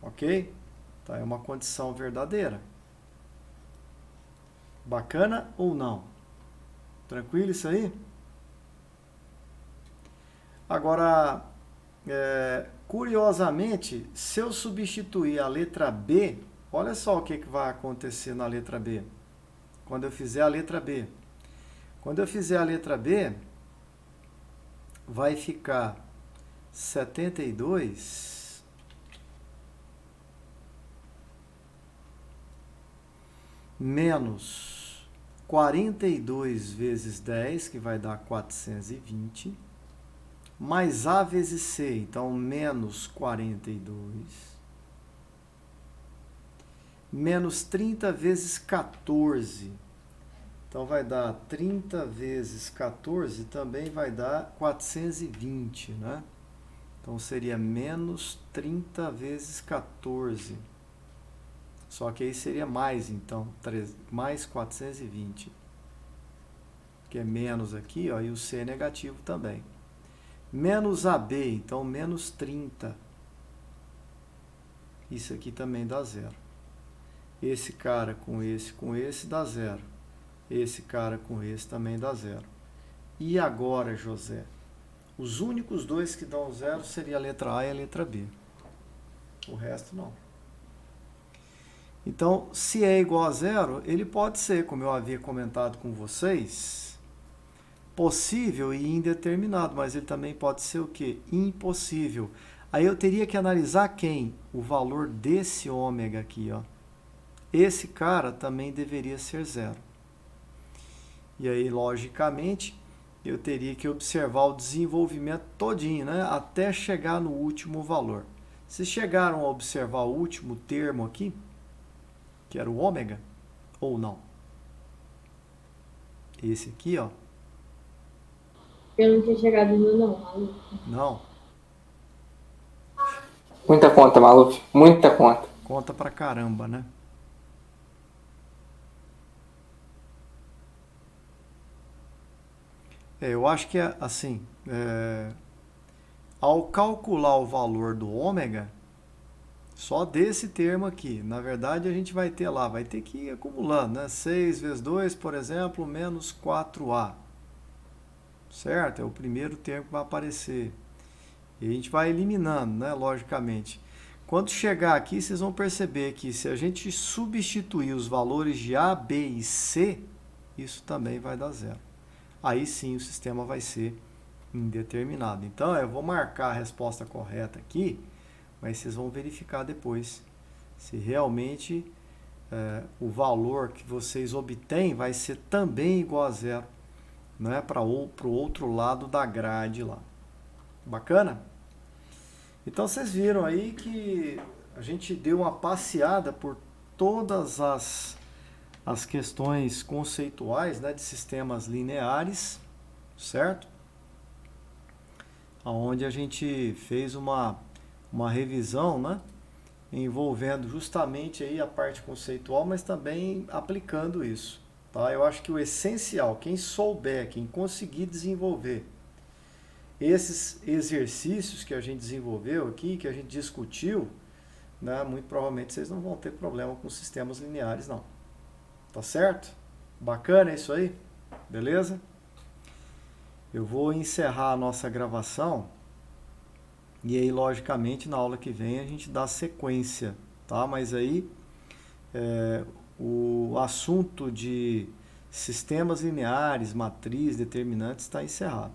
Ok? Tá, é uma condição verdadeira. Bacana ou não? Tranquilo isso aí? Agora, curiosamente, se eu substituir a letra B, olha só o que vai acontecer na letra B. Quando eu fizer a letra B. Quando eu fizer a letra B, vai ficar 72 menos 42 vezes 10, que vai dar 420, mais A vezes C, então menos 42, menos 30 vezes 14, então vai dar 30 vezes 14, também vai dar 420, né? Então seria menos 30 vezes 14. Só que aí seria mais, então, mais 420. que é menos aqui, ó, e o C é negativo também. Menos AB, então menos 30. Isso aqui também dá zero. Esse cara com esse dá zero. Esse cara com esse também dá zero. E agora, José? Os únicos dois que dão zero seria a letra A e a letra B. O resto não. Então, se é igual a zero, ele pode ser, como eu havia comentado com vocês, possível e indeterminado, mas ele também pode ser o quê? Impossível. Aí eu teria que analisar quem? O valor desse ômega aqui, ó. Esse cara também deveria ser zero. E aí, logicamente, eu teria que observar o desenvolvimento todinho, né? Até chegar no último valor. Vocês chegaram a observar o último termo aqui? Que era o ômega? Ou não? Esse aqui, ó.
Eu não tinha chegado ainda não, Maluf.
Não.
Muita conta, Maluf. Muita conta.
Conta pra caramba, né? Eu acho que é assim, ao calcular o valor do ômega, só desse termo aqui, na verdade a gente vai ter lá, vai ter que ir acumulando, né? 6 vezes 2, por exemplo, menos 4A. Certo? É o primeiro termo que vai aparecer. E a gente vai eliminando, né? Logicamente. Quando chegar aqui, vocês vão perceber que se a gente substituir os valores de A, B e C, isso também vai dar zero. Aí sim o sistema vai ser indeterminado. Então eu vou marcar a resposta correta aqui, mas vocês vão verificar depois se realmente o valor que vocês obtêm vai ser também igual a zero, né, para o outro lado da grade lá. Bacana? Então vocês viram aí que a gente deu uma passeada por todas as questões conceituais, né, de sistemas lineares, certo? Onde a gente fez uma revisão, né, envolvendo justamente aí a parte conceitual, mas também aplicando isso. Tá? Eu acho que o essencial, quem souber, quem conseguir desenvolver esses exercícios que a gente desenvolveu aqui, que a gente discutiu, né, muito provavelmente vocês não vão ter problema com sistemas lineares, não. Tá certo? Bacana isso aí? Beleza? Eu vou encerrar a nossa gravação e aí, logicamente, na aula que vem a gente dá sequência, tá? Mas aí o assunto de sistemas lineares, matriz, determinantes está encerrado.